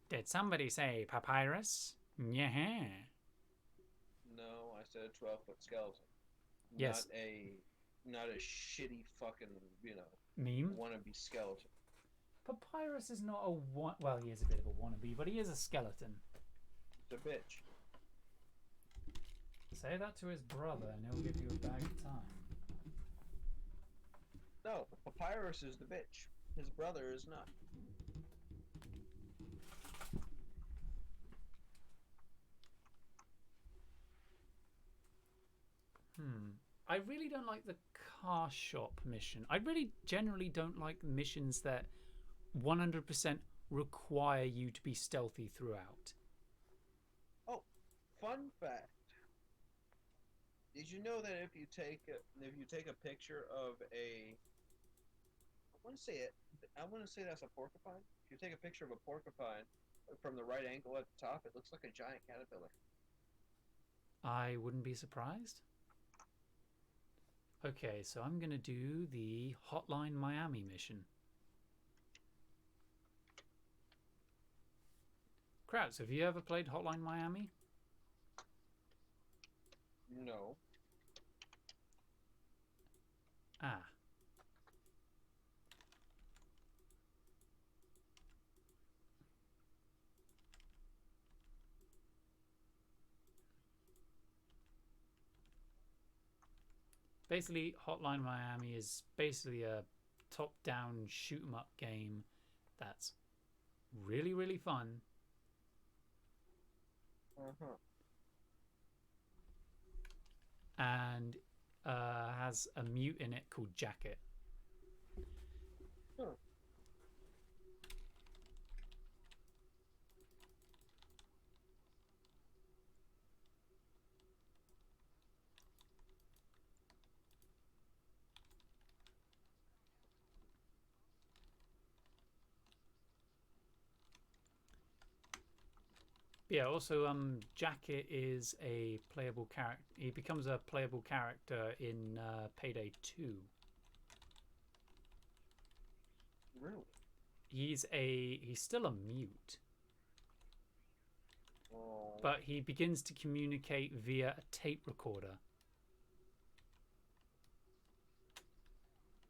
Did somebody say papyrus? Yeah. No, I said a 12-foot skeleton. Yes. Not a shitty fucking, Meme? wannabe skeleton. Papyrus is not a one. Well, he is a bit of a wannabe, but he is a skeleton. It's a bitch. Say that to his brother, and he'll give you a bag of time. No, Papyrus is the bitch. His brother is not. I really don't like the car shop mission. I really generally don't like missions that 100% require you to be stealthy throughout. Oh, fun fact. Did you know that if you take a picture of a, I want to say it, I want to say that's a porcupine. If you take a picture of a porcupine from the right angle at the top, it looks like a giant caterpillar. I wouldn't be surprised. Okay, so I'm gonna do the Hotline Miami mission. Krauts, have you ever played Hotline Miami? No. Ah. Basically, Hotline Miami is basically a top-down shoot 'em up game that's really, really fun. Uh-huh. And has a mute in it called Jacket. Huh. Yeah, also Jacket is a playable character. He becomes a playable character in Payday 2. Really? He's still a mute, Oh. but he begins to communicate via a tape recorder.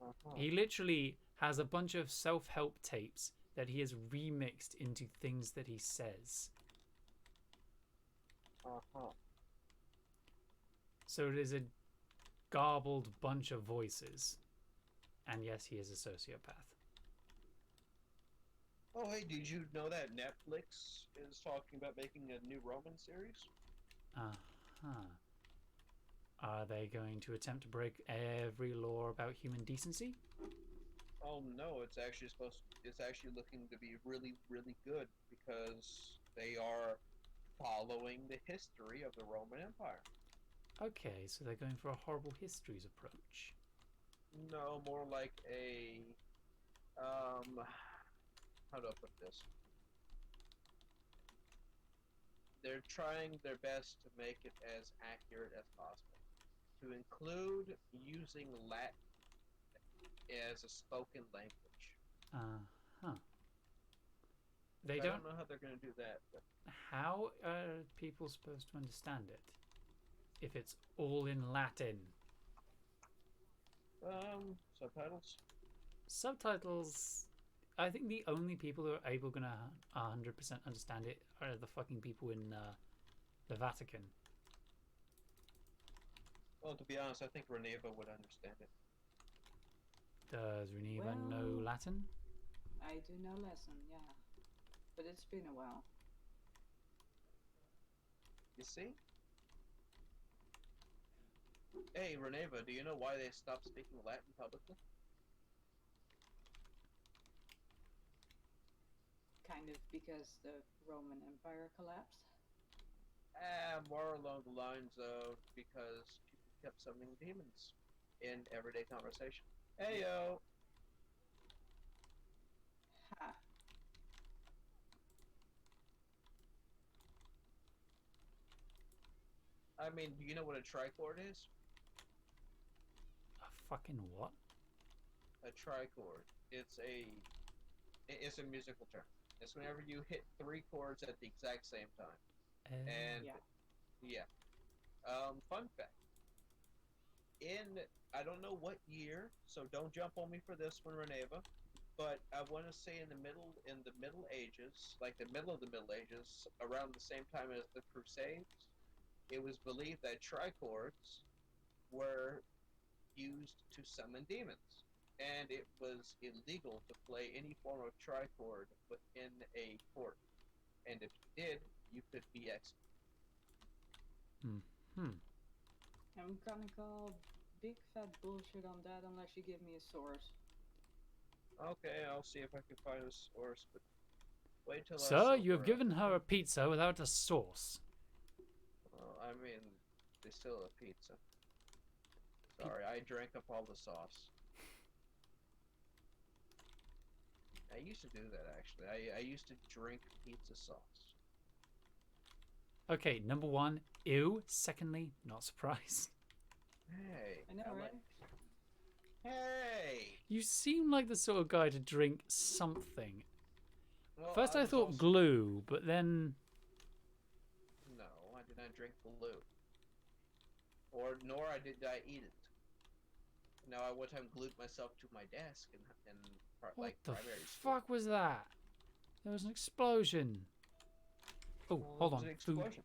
Uh-huh. He literally has a bunch of self-help tapes that he has remixed into things that he says. Uh-huh. So it is a garbled bunch of voices. And yes, he is a sociopath. Oh, hey, did you know that Netflix is talking about making a new Roman series? Uh-huh. Are they going to attempt to break every law about human decency? Oh no, it's actually it's actually looking to be really, really good because they are following the history of the Roman Empire. Okay, so they're going for a horrible histories approach. No, more like a, how do I put this? They're trying their best to make it as accurate as possible. To include using Latin as a spoken language. Uh-huh. They I don't... know how they're going to do that, but How are people supposed to understand it if it's all in Latin? subtitles. Subtitles... I think the only people who are able gonna 100% understand it are the fucking people in the Vatican. Well, to be honest, I think Reneva would understand it. Does Reneva know Well- Latin? I do know lesson, yeah. But it's been a while. You see? Hey, Reneva, do you know why they stopped speaking Latin publicly? Kind of because the Roman Empire collapsed. More along the lines of because people kept summoning demons in everyday conversation. Hey yo! Ha. I mean, do you know what a trichord is? A fucking what? A trichord. It's a musical term. It's whenever you hit 3 chords at the exact same time. And Yeah. Fun fact. I don't know what year, so don't jump on me for this one, Reneva. But I want to say in the Middle Ages, like the middle of the Middle Ages, around the same time as the Crusades, it was believed that trichords were used to summon demons, and it was illegal to play any form of trichord within a court. And if you did, you could be executed. I'm gonna call big fat bullshit on that unless you give me a source. Okay, I'll see if I can find a source, but wait till I Sir, you have given her a pizza without a sauce. I mean, they still have pizza. Sorry, I drank up all the sauce. I used to do that actually. I used to drink pizza sauce. Okay, number one, ew. Secondly, not surprised. Hey, I know, right? Hey. You seem like the sort of guy to drink something. Well, First I was thought also... glue, but then... No, I did not drink glue. Nor did I eat it. No, I one time glued myself to my desk in What like the primary school. fuck was that? There was an explosion. Oh, Well, hold it was on. an Food. explosion.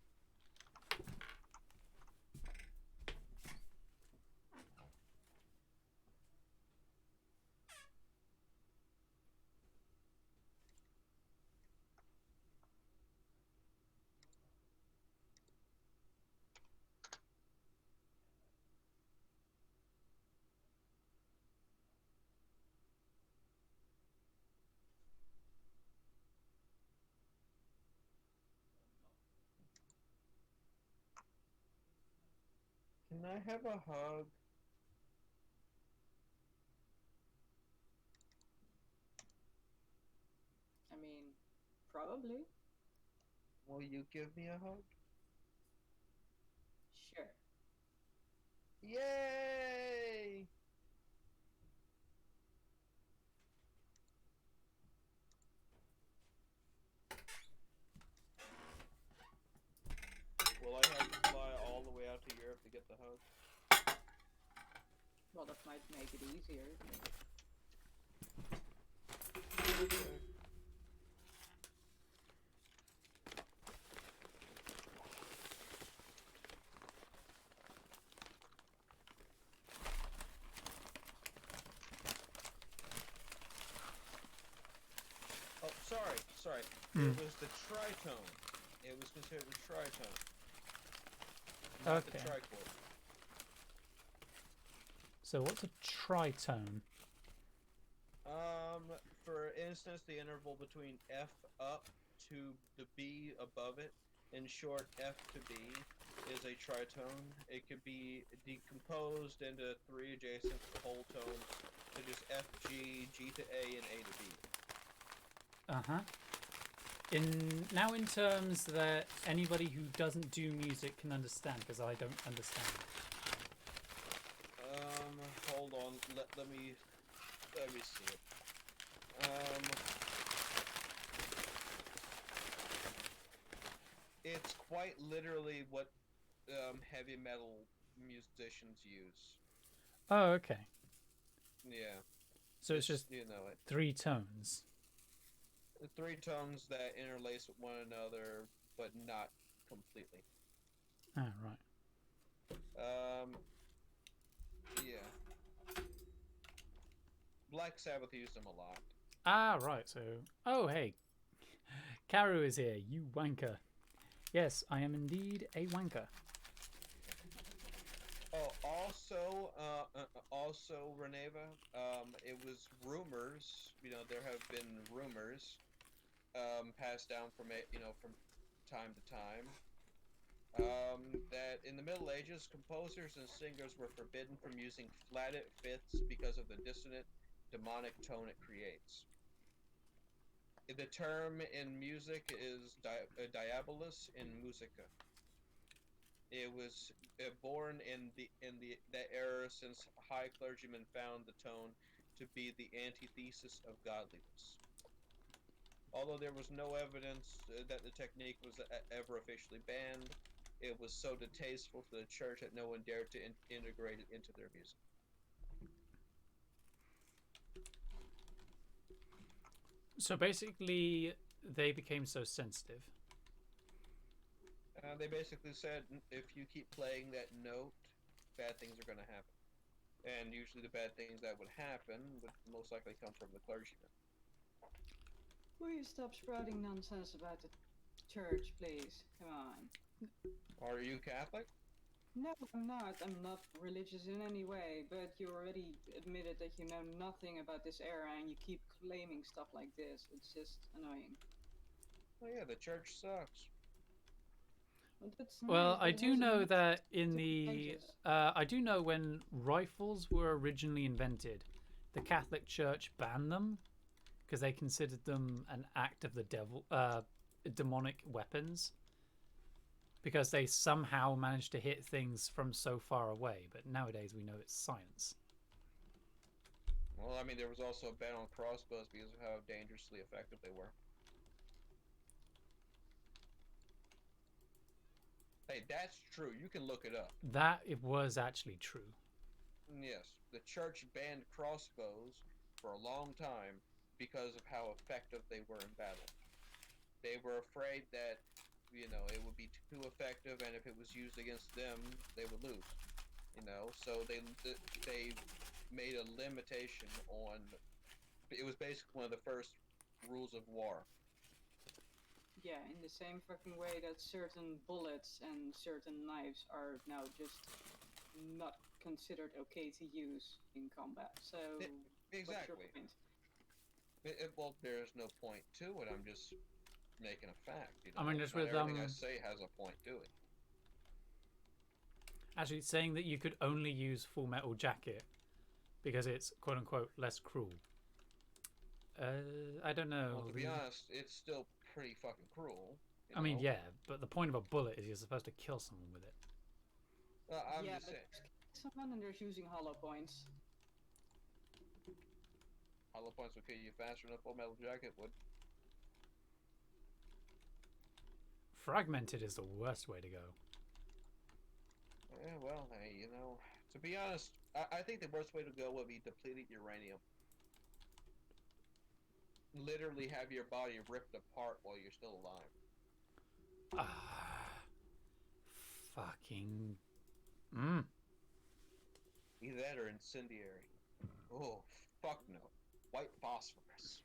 Can I have a hug? I mean, probably. Will you give me a hug? Sure. Yay! Will I have to fly all the way out to Europe to get the hug? Well, that might make it easier. Okay. Oh, sorry. Mm. It was the tritone. It was considered the tritone. Not the Okay. trichord. So what's a tritone? For instance, the interval between F up to the B above it, in short, F to B, is a tritone. It could be decomposed into three adjacent whole tones, such as F, G, G to A, and A to B. Uh-huh. In terms that anybody who doesn't do music can understand, because I don't understand. Hold on. Let me see it. It's quite literally what heavy metal musicians use. Oh, okay. Yeah. So it's just you know it. 3 tones. The three tones that interlace with one another, but not completely. Ah, right. Yeah. Black Sabbath used them a lot. Ah, right. So, oh, hey. Karu is here, you wanker. Yes, I am indeed a wanker. Oh, also, Reneva, it was rumors, there have been rumors, passed down from time to time, that in the Middle Ages, composers and singers were forbidden from using flatted fifths because of the dissonant, demonic tone it creates. The term in music is diabolus in musica. It was born in that era, since high clergymen found the tone to be the antithesis of godliness. Although there was no evidence that the technique was ever officially banned, it was so distasteful to the church that no one dared to integrate it into their music. So basically, they became so sensitive. They basically said, if you keep playing that note, bad things are going to happen. And usually the bad things that would happen would most likely come from the clergyman. Will you stop sprouting nonsense about the church, please? Come on. Are you Catholic? No, I'm not. I'm not religious in any way, but you already admitted that you know nothing about this era and you keep claiming stuff like this. It's just annoying. Oh yeah, the church sucks. Well, that's Well, nice, I but do has know enough that in the disadvantages. I do know when rifles were originally invented, the Catholic Church banned them because they considered them an act of the devil, demonic weapons, because they somehow managed to hit things from so far away. But nowadays we know it's science. Well, I mean, there was also a ban on crossbows because of how dangerously effective they were. Hey, that's true. You can look it up. That it was actually true. Yes, the church banned crossbows for a long time because of how effective they were in battle. They were afraid that, it would be too effective, and if it was used against them, they would lose. So they made a limitation on. It was basically one of the first rules of war. Yeah, in the same fucking way that certain bullets and certain knives are now just not considered okay to use in combat. So, what's your Exactly. point? Well, there's no point to it. I'm just making a fact. I mean, just Not with everything I say has a point to it. actually saying that you could only use Full Metal Jacket because it's quote unquote less cruel. I don't know. Well, to be honest, it's still pretty fucking cruel. I mean, yeah, but the point of a bullet is you're supposed to kill someone with it. I'm Yeah, just but saying. there's someone and there's using hollow points. Hollow points will kill you faster than a Full Metal Jacket would. Fragmented is the worst way to go. Yeah, well, hey, to be honest, I think the worst way to go would be depleted uranium. Literally have your body ripped apart while you're still alive. Fucking. Either that or incendiary. Oh, fuck no. White phosphorus.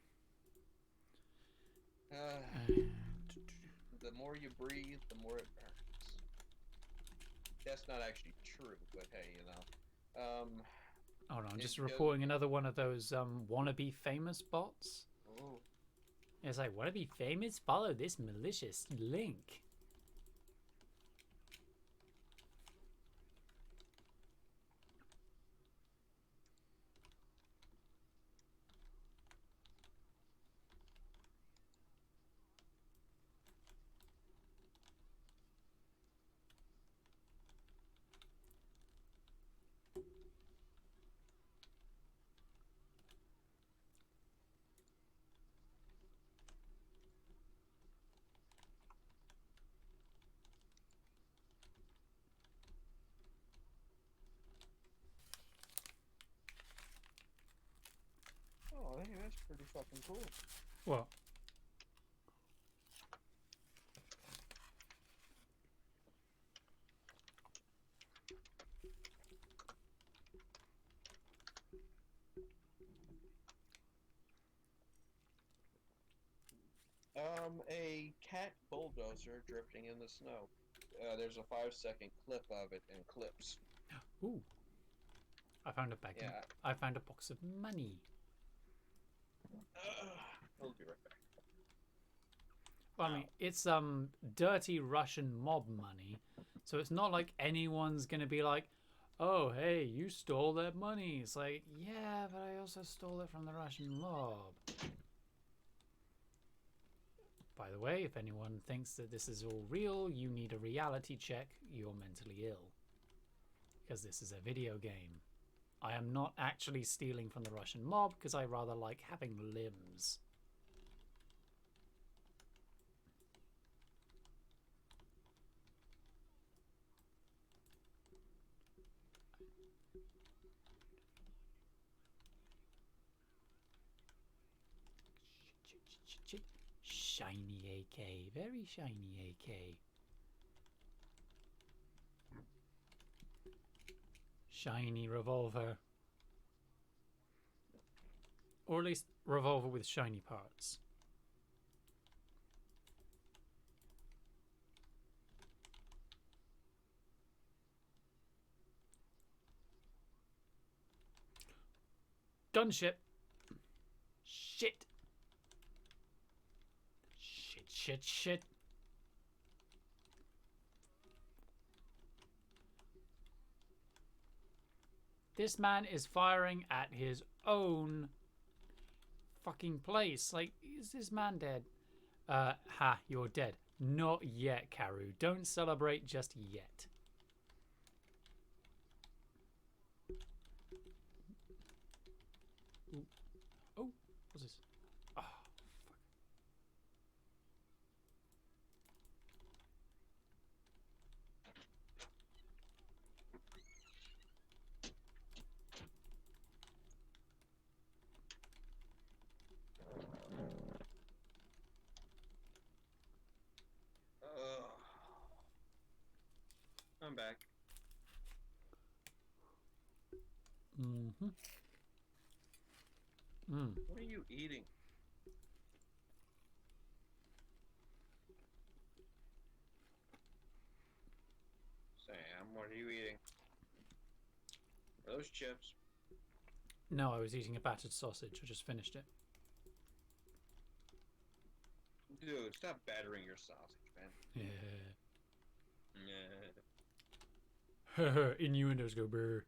The more you breathe, the more it burns. That's not actually true, but hey, Hold on, I'm just it does- reporting another one of those wannabe famous bots. Oh. It's like, wannabe famous? Follow this malicious link. Oh, hey, that's pretty fucking cool. What? A cat bulldozer drifting in the snow. There's a 5-second clip of it in clips. Ooh. I found a bag. Yeah. I found a box of money. I'll be right back. Well, I mean, it's dirty Russian mob money, so it's not like anyone's gonna be like, "Oh, hey, you stole that money." It's like, yeah, but I also stole it from the Russian mob. By the way, if anyone thinks that this is all real, you need a reality check. You're mentally ill, because this is a video game. I am not actually stealing from the Russian mob because I rather like having limbs. Shiny AK, very shiny AK. Shiny revolver. Or at least revolver with shiny parts. Gunship. Shit. Shit. This man is firing at his own fucking place. Like, is this man dead? Ha, you're dead. Not yet, Karu. Don't celebrate just yet. Ooh. Oh, what's this? Oh, fuck. I'm back. Mm-hmm. Mm. What are you eating? Sam, what are you eating? Are those chips? No, I was eating a battered sausage. I just finished it. Dude, stop battering your sausage, man. Yeah. Yeah. Innuendos go brr.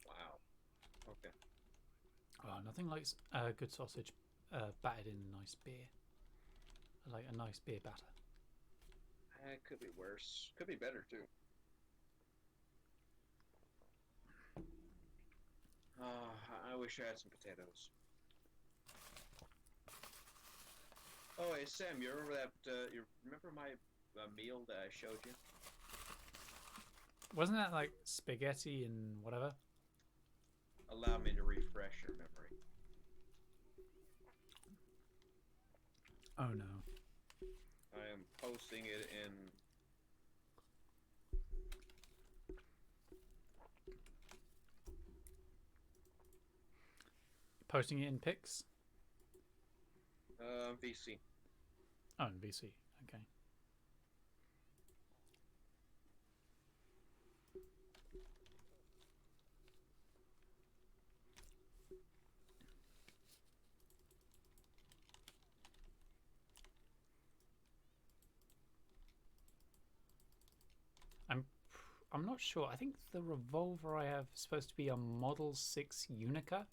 Wow. Okay. Oh, nothing like good sausage battered in a nice beer. I like a nice beer batter. It could be worse. Could be better too. I wish I had some potatoes. Oh, hey Sam, you remember that? You remember my meal that I showed you? Wasn't that like spaghetti and whatever? Allow me to refresh your memory. Oh no. I am posting it in. Posting it in pics? VC. Oh, in VC. Okay. I'm not sure. I think the revolver I have is supposed to be a Model 6 Unica.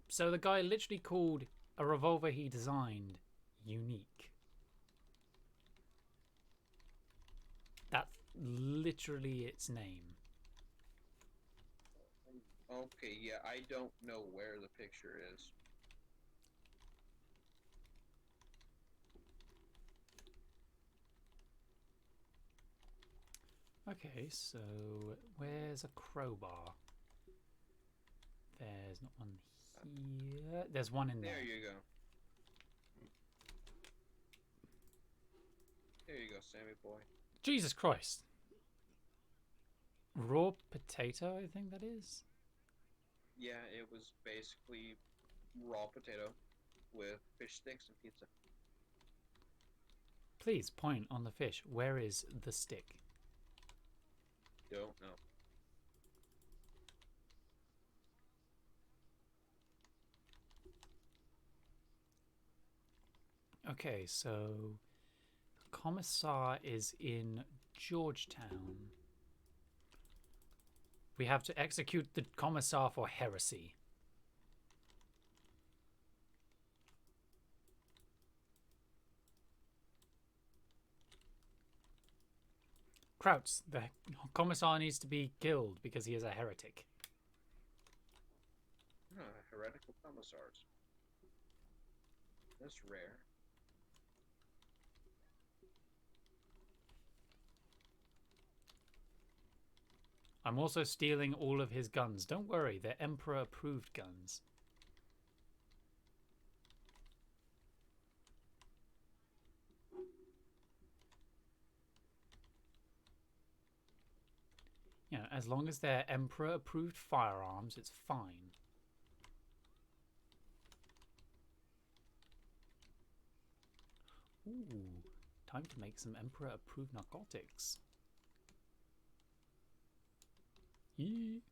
So the guy literally called a revolver he designed unique. That's literally its name. Okay, yeah, I don't know where the picture is. Okay, so where's a crowbar? There's not one here. There's one in there. There you go. There you go, Sammy boy. Jesus Christ. Raw potato, I think that is. Yeah, it was basically raw potato with fish sticks and pizza. Please point on the fish. Where is the stick? Don't know. Okay, so Commissar is in Georgetown. We have to execute the Commissar for heresy. Krauts, the Commissar needs to be killed because he is a heretic. Heretical commissars. That's rare. I'm also stealing all of his guns. Don't worry, they're Emperor-approved guns. You know, as long as they're Emperor-approved firearms, it's fine. Ooh, time to make some Emperor-approved narcotics. Yee.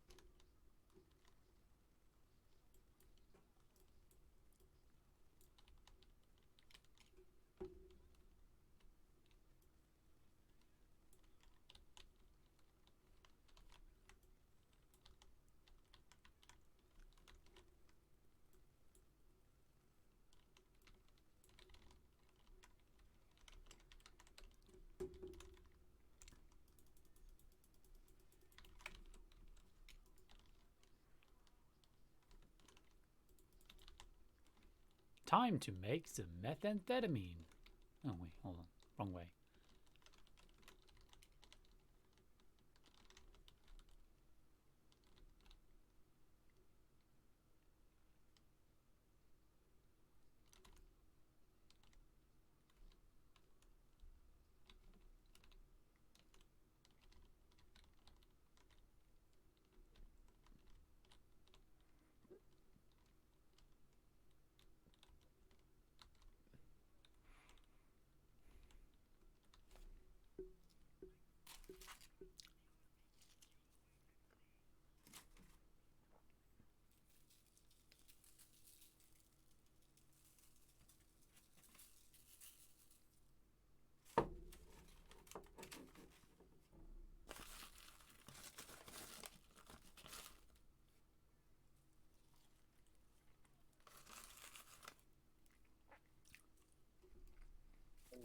Time to make some methamphetamine. Oh wait, hold on. Wrong way.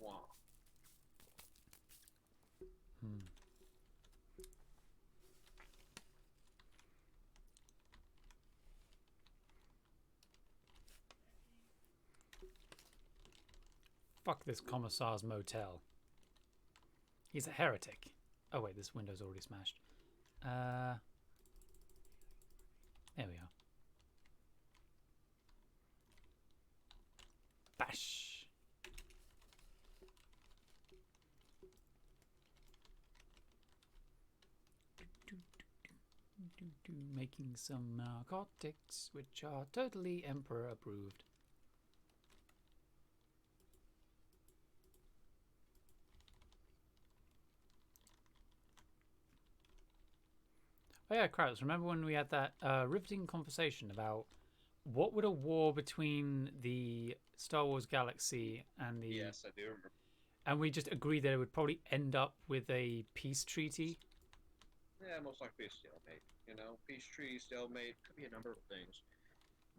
Wow. Hmm. Fuck this commissar's motel. He's a heretic. Oh wait, this window's already smashed. There we are. Bash. Making some narcotics, which are totally Emperor approved. Oh yeah, Kraus, remember when we had that riveting conversation about what would a war between the Star Wars galaxy and the... Yes, I do remember. And we just agreed that it would probably end up with a peace treaty? Yeah, most likely a stalemate. You know, peace treaty, stalemate, could be a number of things.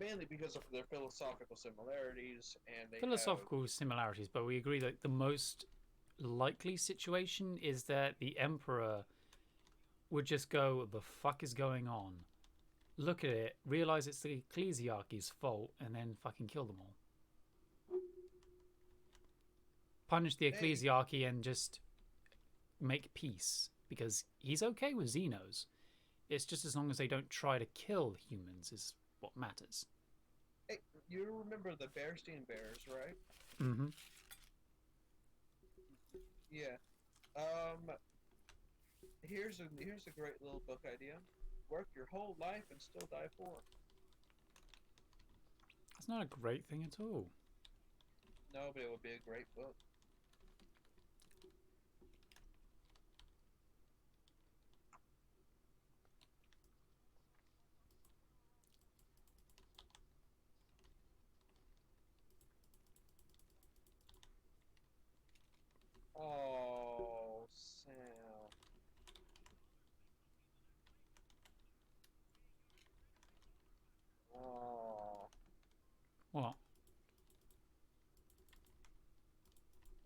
Mainly because of their philosophical similarities, and they Philosophical similarities, but we agree that the most likely situation is that the Emperor would just go, the fuck is going on? Look at it, realize it's the ecclesiarchy's fault, and then fucking kill them all. Punish the ecclesiarchy and just make peace, because he's okay with Xenos. It's just as long as they don't try to kill humans is what matters. Hey, you remember the Bearstein Bears, right? Mm-hmm. Yeah. Here's a great little book idea. Work your whole life and still die poor. That's not a great thing at all. No, but it would be a great book. Oh, Sam. Oh. What?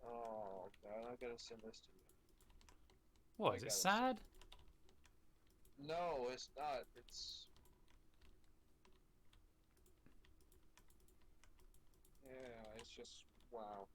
Oh, God, I gotta send this to you. What, I is it gotta sad? No, it's not. It's... Yeah, it's just... Wow.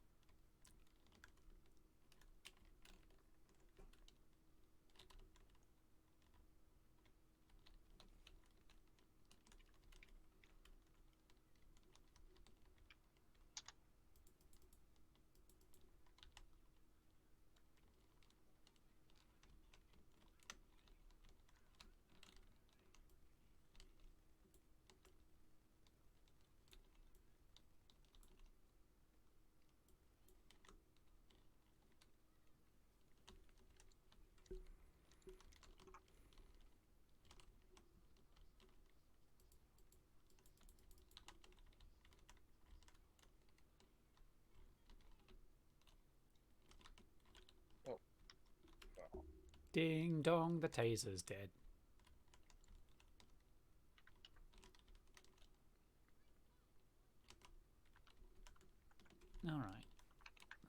Oh. Wow. Ding dong, the taser's dead. Alright.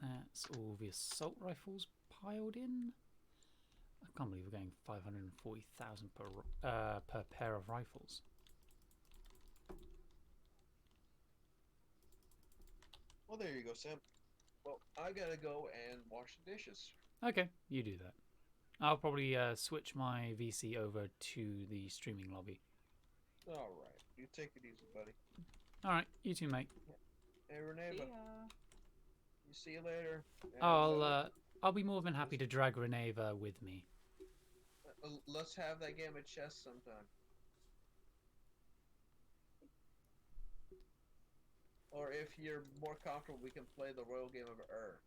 That's all the assault rifles piled in. I can't believe we're getting 540,000 per pair of rifles. Well, there you go, Sam. Well, I gotta go and wash the dishes. Okay, you do that. I'll probably switch my VC over to the streaming lobby. All right. You take it easy, buddy. All right, you too, mate. Hey, See Reneva. ya. You see you later. And, I'll be more than happy to drag Reneva with me. let's have that game of chess sometime. Or if you're more comfortable, we can play the royal game of Ur.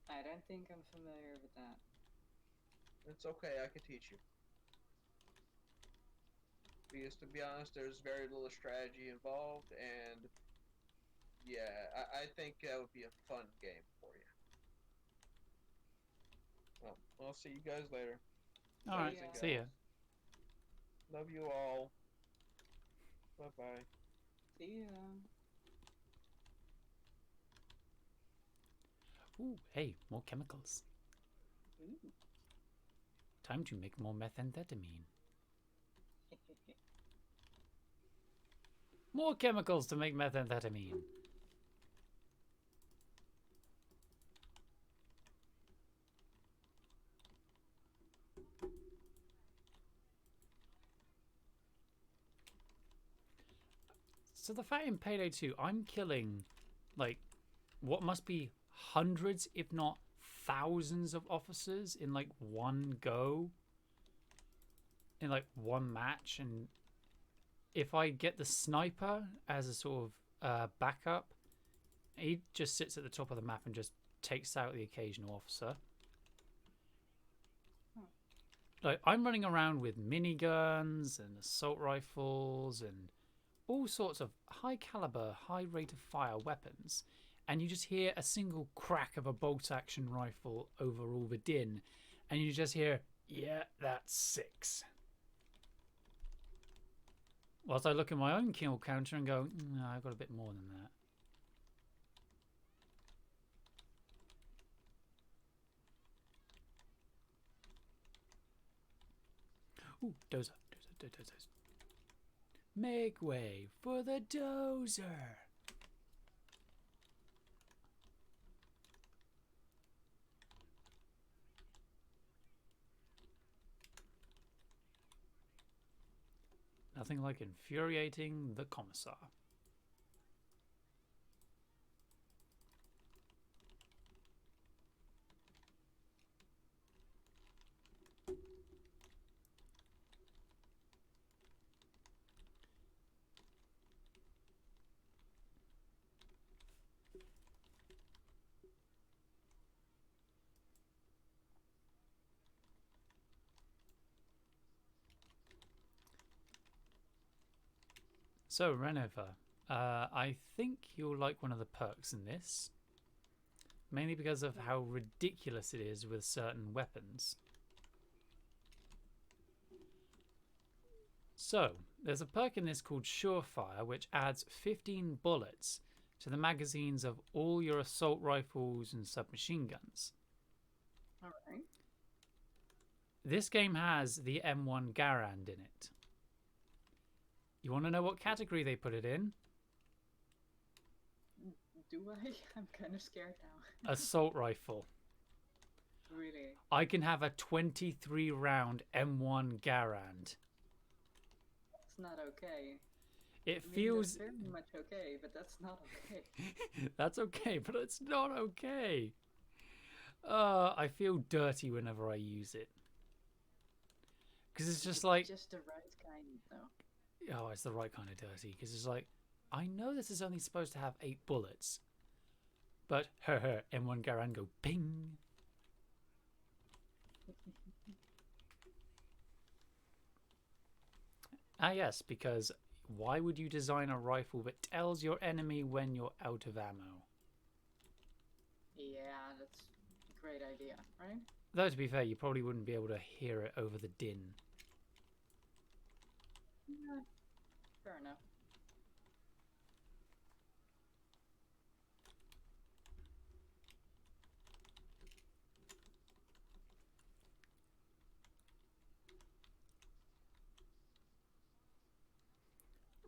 I don't think I'm familiar with that. It's okay, I can teach you. Because to be honest, there's very little strategy involved, and yeah, I think that would be a fun game for you. Well, I'll see you guys later. All right, ya. see ya. Love you all. Bye bye. See ya. Ooh, hey, more chemicals. Ooh. Time to make more methamphetamine. More chemicals to make methamphetamine. So the fact in Payday 2, I'm killing, like, what must be hundreds, if not thousands of officers in, like, one go. In, like, one match. And if I get the sniper as a sort of backup, he just sits at the top of the map and just takes out the occasional officer. Like, I'm running around with miniguns and assault rifles and all sorts of high caliber, high rate of fire weapons, and you just hear a single crack of a bolt action rifle over all the din, and you just hear, yeah, that's 6. Whilst I look at my own kill counter and go, no, I've got a bit more than that. Ooh, dozer. Make way for the dozer. Nothing like infuriating the commissar. So, Renova, I think you'll like one of the perks in this. Mainly because of how ridiculous it is with certain weapons. So, there's a perk in this called Surefire, which adds 15 bullets to the magazines of all your assault rifles and submachine guns. Alright. This game has the M1 Garand in it. You want to know what category they put it in? Do I? I'm kind of scared now. Assault rifle. Really? I can have a 23 round M1 Garand. That's not okay. It I mean, feels... that's very much okay, but that's not okay. That's okay, but it's not okay. I feel dirty whenever I use it. Because it's just like... Just the right kind, though. Oh, it's the right kind of dirty. Because it's like, I know this is only supposed to have 8 bullets. But, M1 Garand go ping. Ah, yes, because why would you design a rifle that tells your enemy when you're out of ammo? Yeah, that's a great idea, right? Though, to be fair, you probably wouldn't be able to hear it over the din. Yeah, fair enough.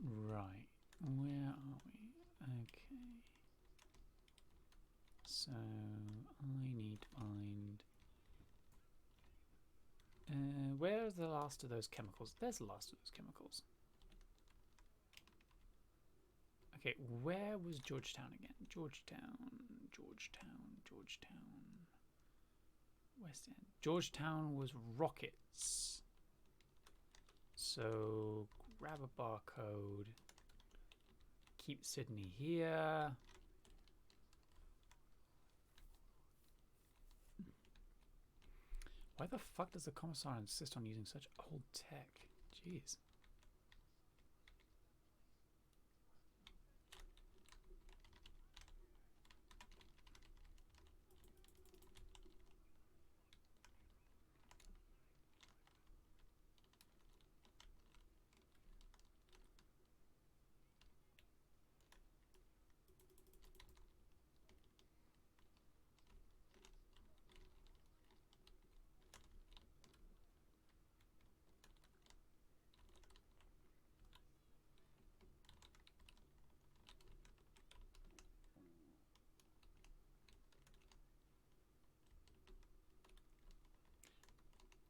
Right, where are we? So I need to find. Where's the last of those chemicals? There's the last of those chemicals. Okay, where was Georgetown again? Georgetown. West End. Georgetown was rockets. So grab a barcode. Keep Sydney here. Why the fuck does the commissar insist on using such old tech? Jeez.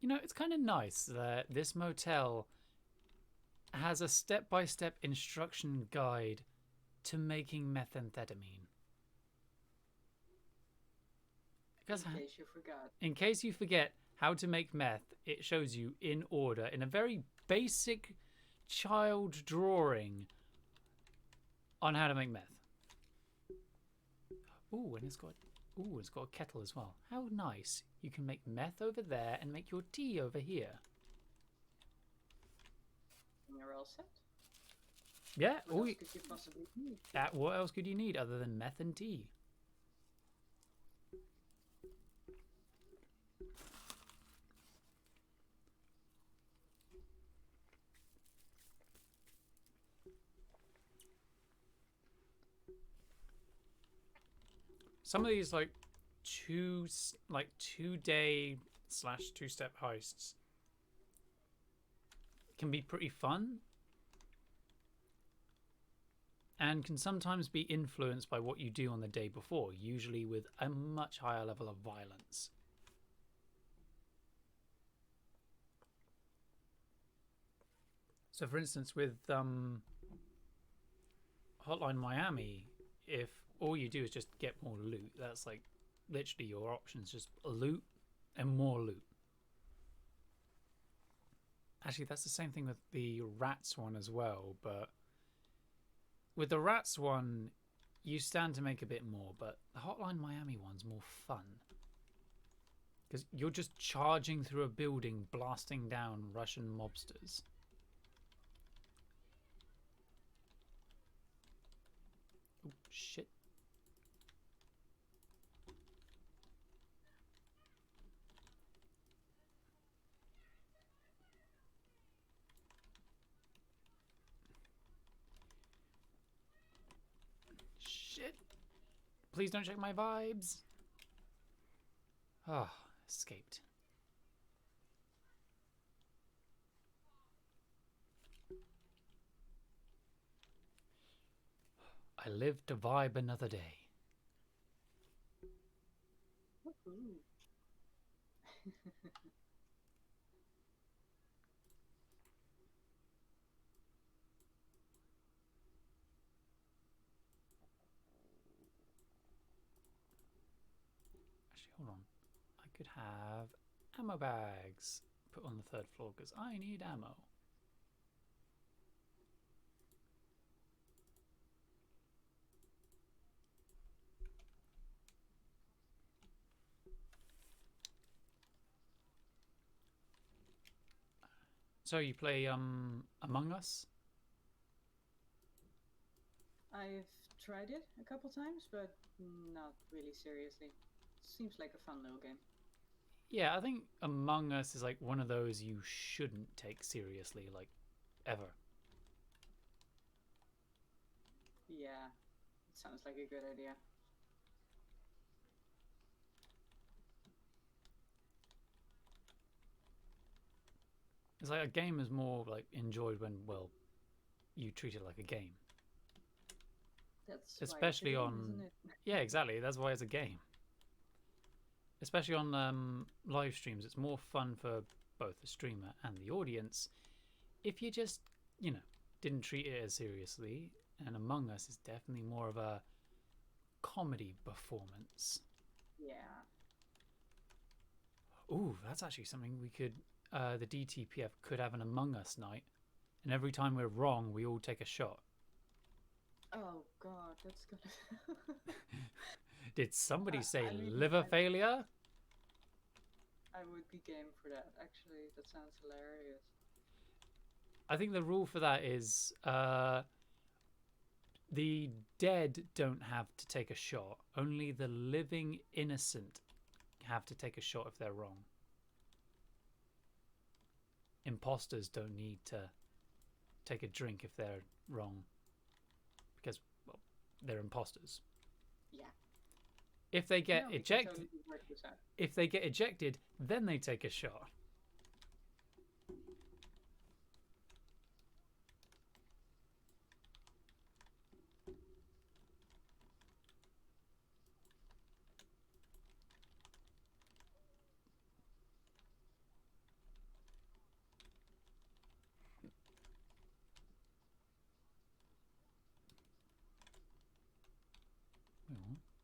You know, it's kind of nice that this motel has a step-by-step instruction guide to making methamphetamine. Because In case you forgot. in case you forget how to make meth, it shows you in order in a very basic child drawing on how to make meth. Ooh, and it's got a kettle as well. How nice. You can make meth over there and make your tea over here. You're all set. Yeah. What else could you possibly need? What else could you need other than meth and tea? Some of these like 2-day / 2-step heists can be pretty fun and can sometimes be influenced by what you do on the day before, usually with a much higher level of violence. So for instance, with Hotline Miami, if all you do is just get more loot, that's like literally your options, just loot and more loot. Actually, that's the same thing with the rats one as well, but with the rats one, you stand to make a bit more, but the Hotline Miami one's more fun. Because you're just charging through a building, blasting down Russian mobsters. Oh, shit. Shit. Please don't check my vibes. Ah, escaped. I live to vibe another day. Woohoo. Actually, hold on. I could have ammo bags put on the 3rd floor because I need ammo. So you play Among Us? I've tried it a couple times, but not really seriously. Seems like a fun little game. Yeah, I think Among Us is like one of those you shouldn't take seriously, like, ever. Yeah, it sounds like a good idea. It's like a game is more like enjoyed when, well, you treat it like a game. That's Especially why it's a on- game, isn't it? Yeah, exactly. That's why it's a game. Especially on live streams, it's more fun for both the streamer and the audience if you just, you know, didn't treat it as seriously. And Among Us is definitely more of a comedy performance. Yeah. Ooh, that's actually something we could. The DTPF could have an Among Us night, and every time we're wrong, we all take a shot. Oh god, that's gonna. Did somebody say I mean, liver failure? I would be game for that. Actually, that sounds hilarious. I think the rule for that is the dead don't have to take a shot. Only the living innocent have to take a shot if they're wrong. Imposters don't need to take a drink if they're wrong because, well, they're imposters. Yeah. If they get No, we can ejected, totally work this out. if they get ejected, then they take a shot.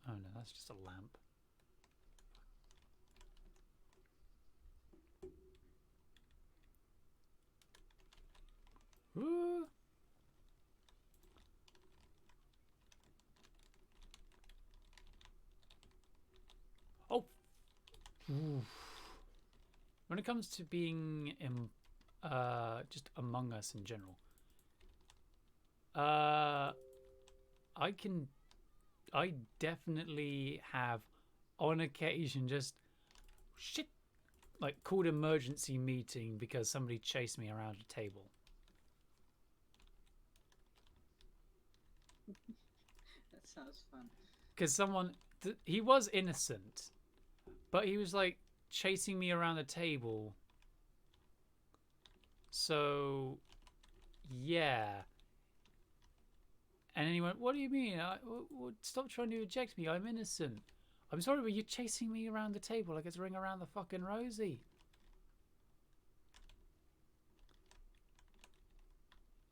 Oh no, that's just a lamp. Ooh. Oh. Ooh. When it comes to being in, just Among Us in general, I definitely have, on occasion, just shit, like called emergency meeting because somebody chased me around a table. That sounds fun. Because he was innocent, but he was like chasing me around the table. So, yeah. And then he went, "What do you mean? Stop trying to eject me. I'm innocent." I'm sorry, but you're chasing me around the table like it's Ring Around the fucking Rosie.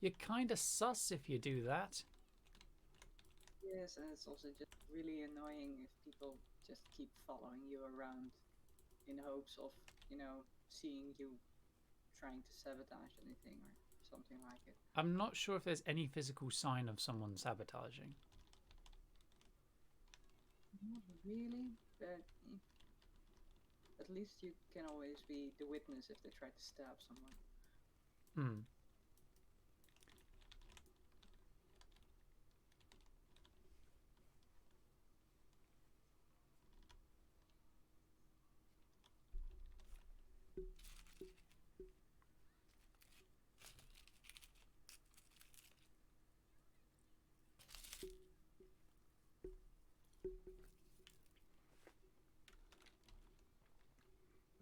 You're kind of sus if you do that. Yes, and it's also just really annoying if people just keep following you around in hopes of, seeing you trying to sabotage anything or something like it. I'm not sure if there's any physical sign of someone sabotaging. Not really, but at least you can always be the witness if they try to stab someone. Hmm.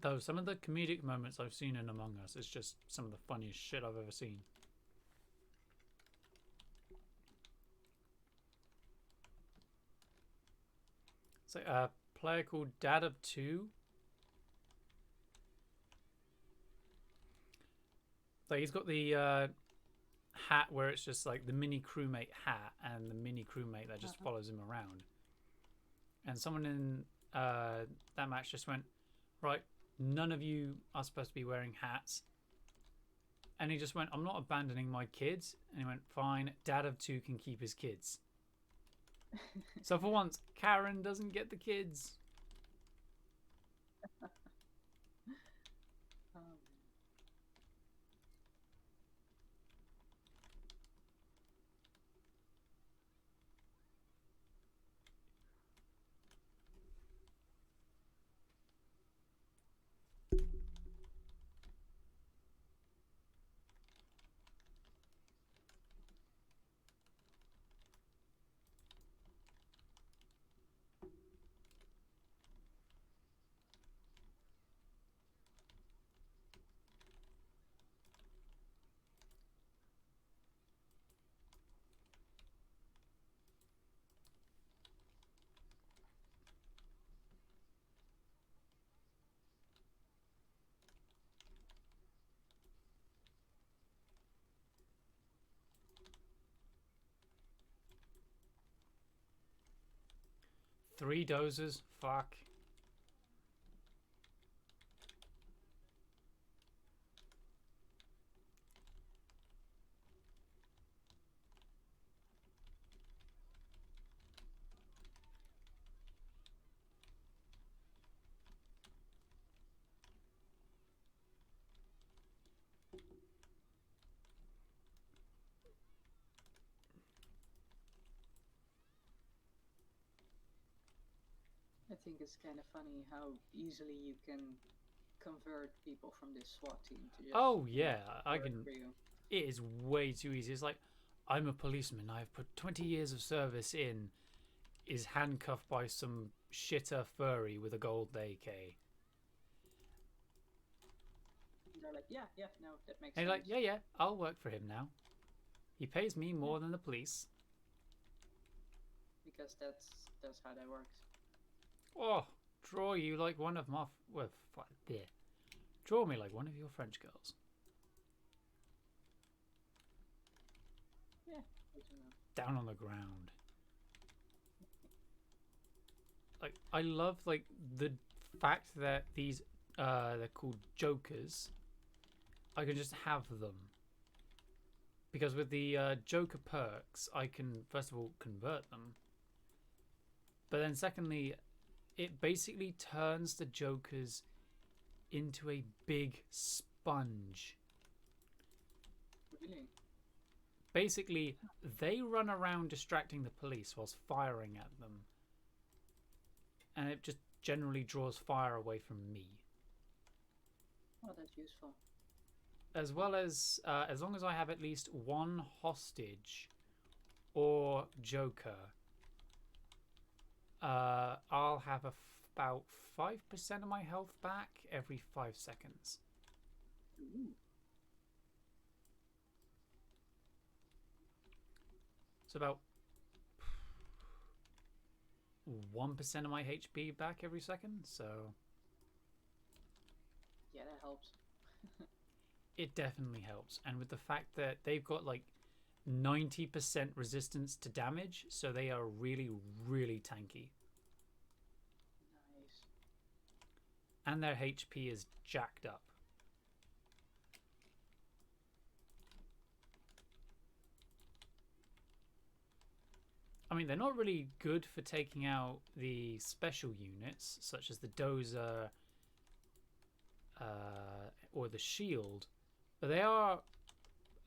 Though some of the comedic moments I've seen in Among Us is just some of the funniest shit I've ever seen. It's like a player called Dad of Two. Like he's got the hat where it's just like the mini crewmate hat and the mini crewmate that just follows him around. And someone in that match just went, right, none of you are supposed to be wearing hats. And he just went, I'm not abandoning my kids. And he went, fine, Dad of Two can keep his kids. So for once, Karen doesn't get the kids. Oh, 3 dozers? Fuck. I think it's kind of funny how easily you can convert people from this SWAT team to just. Oh yeah, I work can. for you. It is way too easy. It's like, I'm a policeman. I've put 20 years of service in. Is handcuffed by some shitter furry with a gold AK. And they're like, yeah, no, that makes And sense. you're like, yeah, I'll work for him now. He pays me more than the police. Because that's how that works. Oh, draw you like one of my... Well, there. Draw me like one of your French girls. Yeah, good to know. Down on the ground. Like, I love, like, the fact that these, they're called jokers. I can just have them. Because with the joker perks, I can, first of all, convert them. But then secondly, it basically turns the jokers into a big sponge. Really? Basically, they run around distracting the police whilst firing at them. And it just generally draws fire away from me. Oh, that's useful. As well as long as I have at least one hostage or joker, I'll have about 5% of my health back every 5 seconds. Ooh. So about 1% of my HP back every second, so Yeah, that helps. it definitely helps. And with the fact that they've got like 90% resistance to damage, so they are really, really tanky. Nice. And their HP is jacked up. I mean, they're not really good for taking out the special units, such as the dozer or the shield, but they are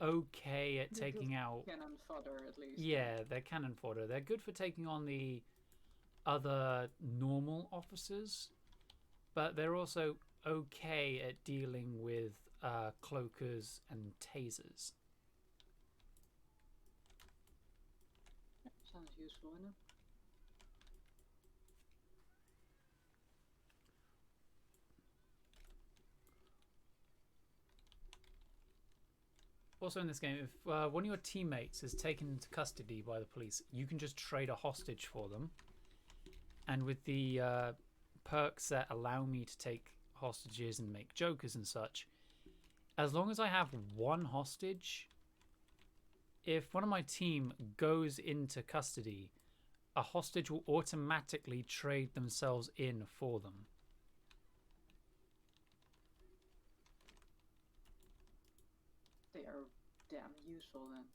okay at They're taking good out... cannon fodder, at least. Yeah, they're cannon fodder. They're good for taking on the other normal officers, but they're also okay at dealing with cloakers and tasers. Sounds useful enough. Also in this game, if one of your teammates is taken into custody by the police, you can just trade a hostage for them. And with the perks that allow me to take hostages and make jokers and such, as long as I have one hostage, if one of my team goes into custody, a hostage will automatically trade themselves in for them. They are damn useful then.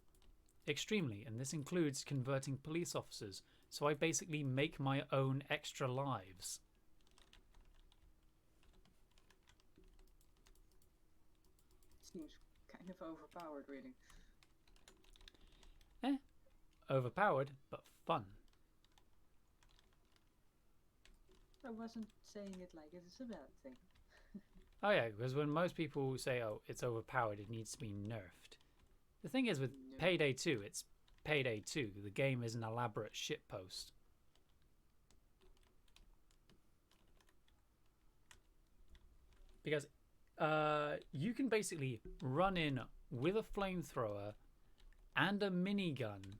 Extremely, and this includes converting police officers, so I basically make my own extra lives. Seems kind of overpowered, really. Overpowered, but fun. I wasn't saying it like it's a bad thing. Oh yeah, because when most people say, oh, it's overpowered, it needs to be nerfed. The thing is with No. Payday 2, it's Payday 2. The game is an elaborate shitpost. Because you can basically run in with a flamethrower and a minigun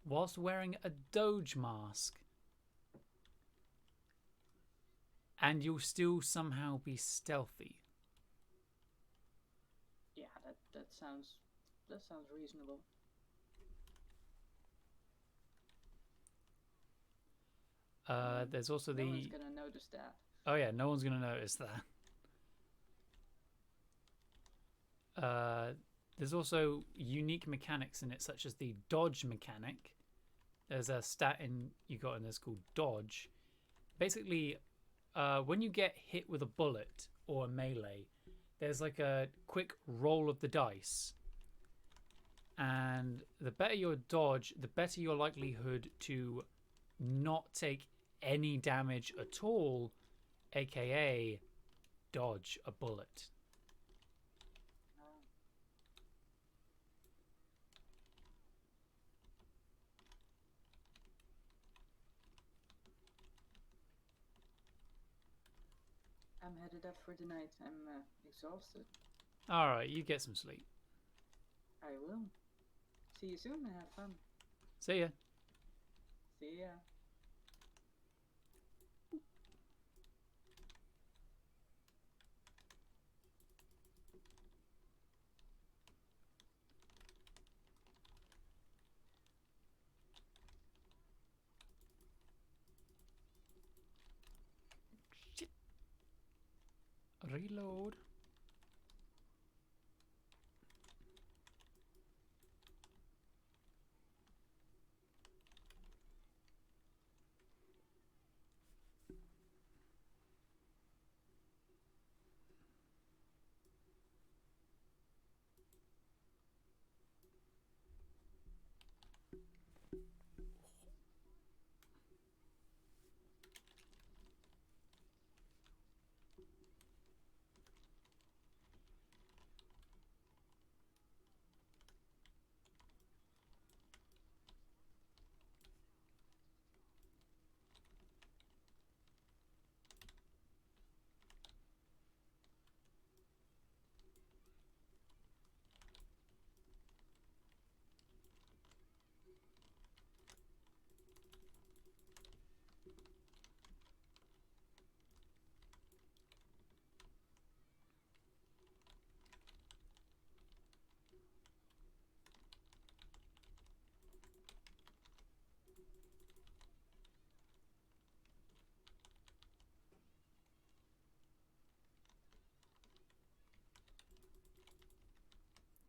whilst wearing a Doge mask, and you'll still somehow be stealthy. Yeah, that sounds reasonable. There's also No one's the. gonna notice that. Oh yeah, no one's gonna notice that. There's also unique mechanics in it, such as the dodge mechanic. There's a stat you got in this called dodge. Basically, when you get hit with a bullet or a melee, there's like a quick roll of the dice. And the better your dodge, the better your likelihood to not take any damage at all, aka dodge a bullet. I'm headed up for the night. I'm exhausted. Alright, you get some sleep. I will. See you soon and have fun. See ya. See ya. Shit. Reload.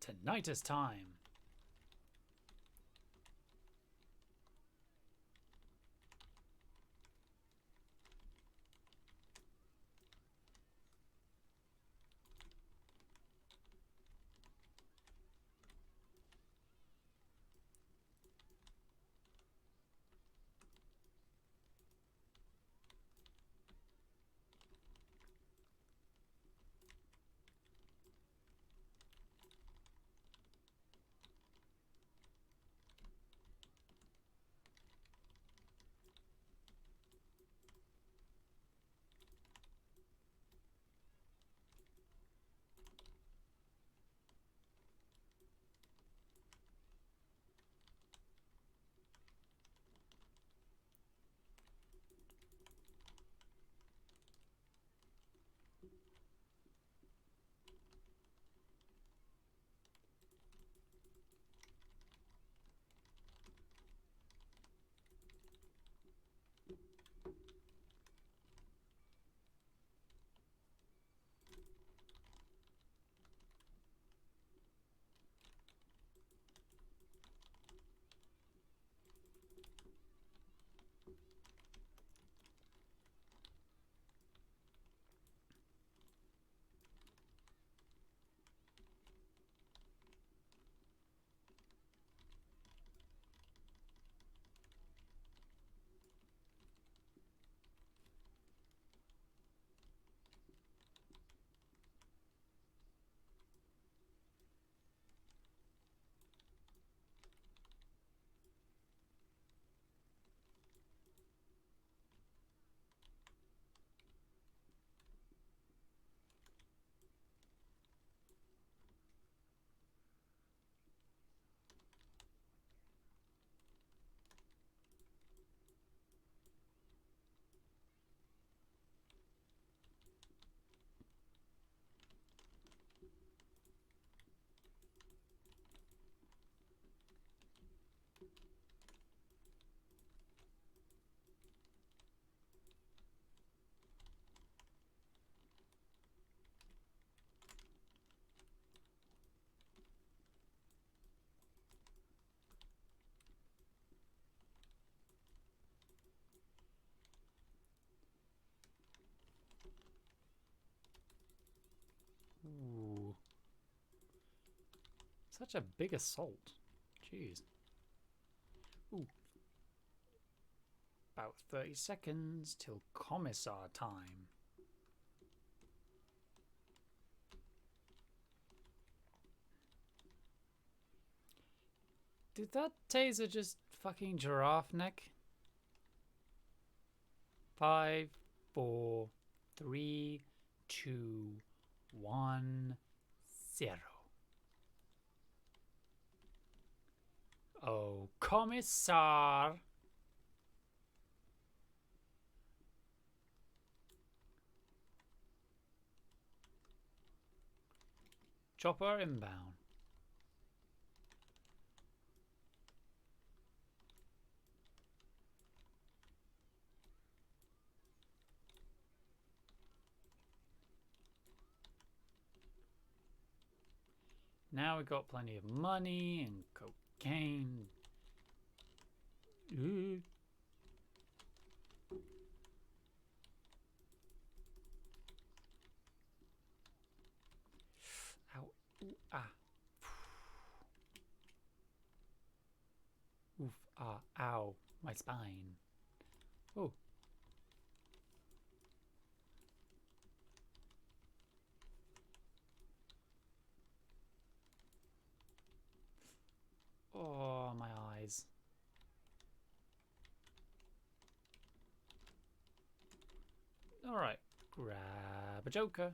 Tonight is time. Such a big assault. Jeez. Ooh. About 30 seconds till commissar time. Did that taser just fucking giraffe neck? 5, 4, 3, 2, 1, 0. Oh, commissar! Chopper inbound. Now we got plenty of money and cocaine. Ooh. Ow. Ooh, ah. Oof. Ah. Ow. My spine. Oh. Oh, my eyes. Alright. Grab a joker.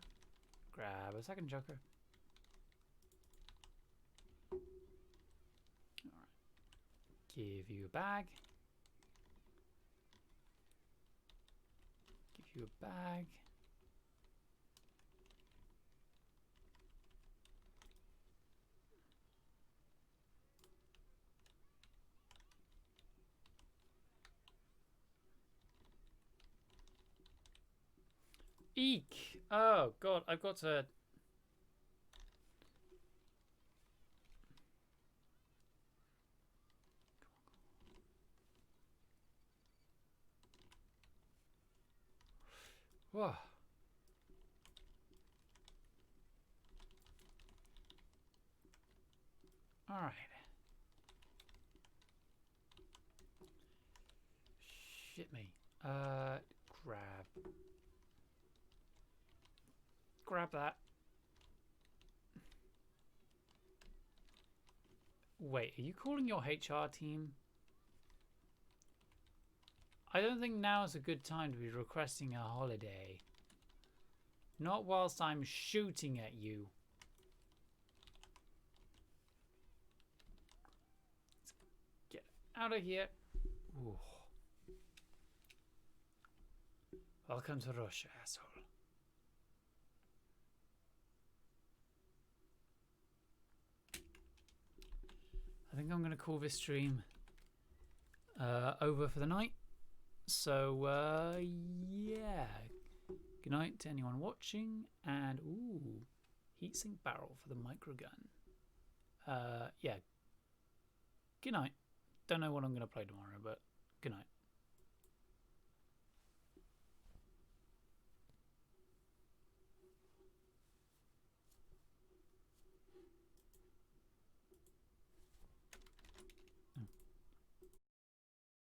Grab a second joker. Alright. Give you a bag. Give you a bag. Eek! Oh god, I've got to... Whoa. Alright. Shit me. Grab that. Wait, are you calling your HR team? I don't think now is a good time to be requesting a holiday. Not whilst I'm shooting at you. Let's get out of here. Ooh. Welcome to Russia, asshole. I think I'm going to call this stream over for the night. So, yeah. Good night to anyone watching. And, ooh, heatsink barrel for the microgun. Yeah. Good night. Don't know what I'm going to play tomorrow, but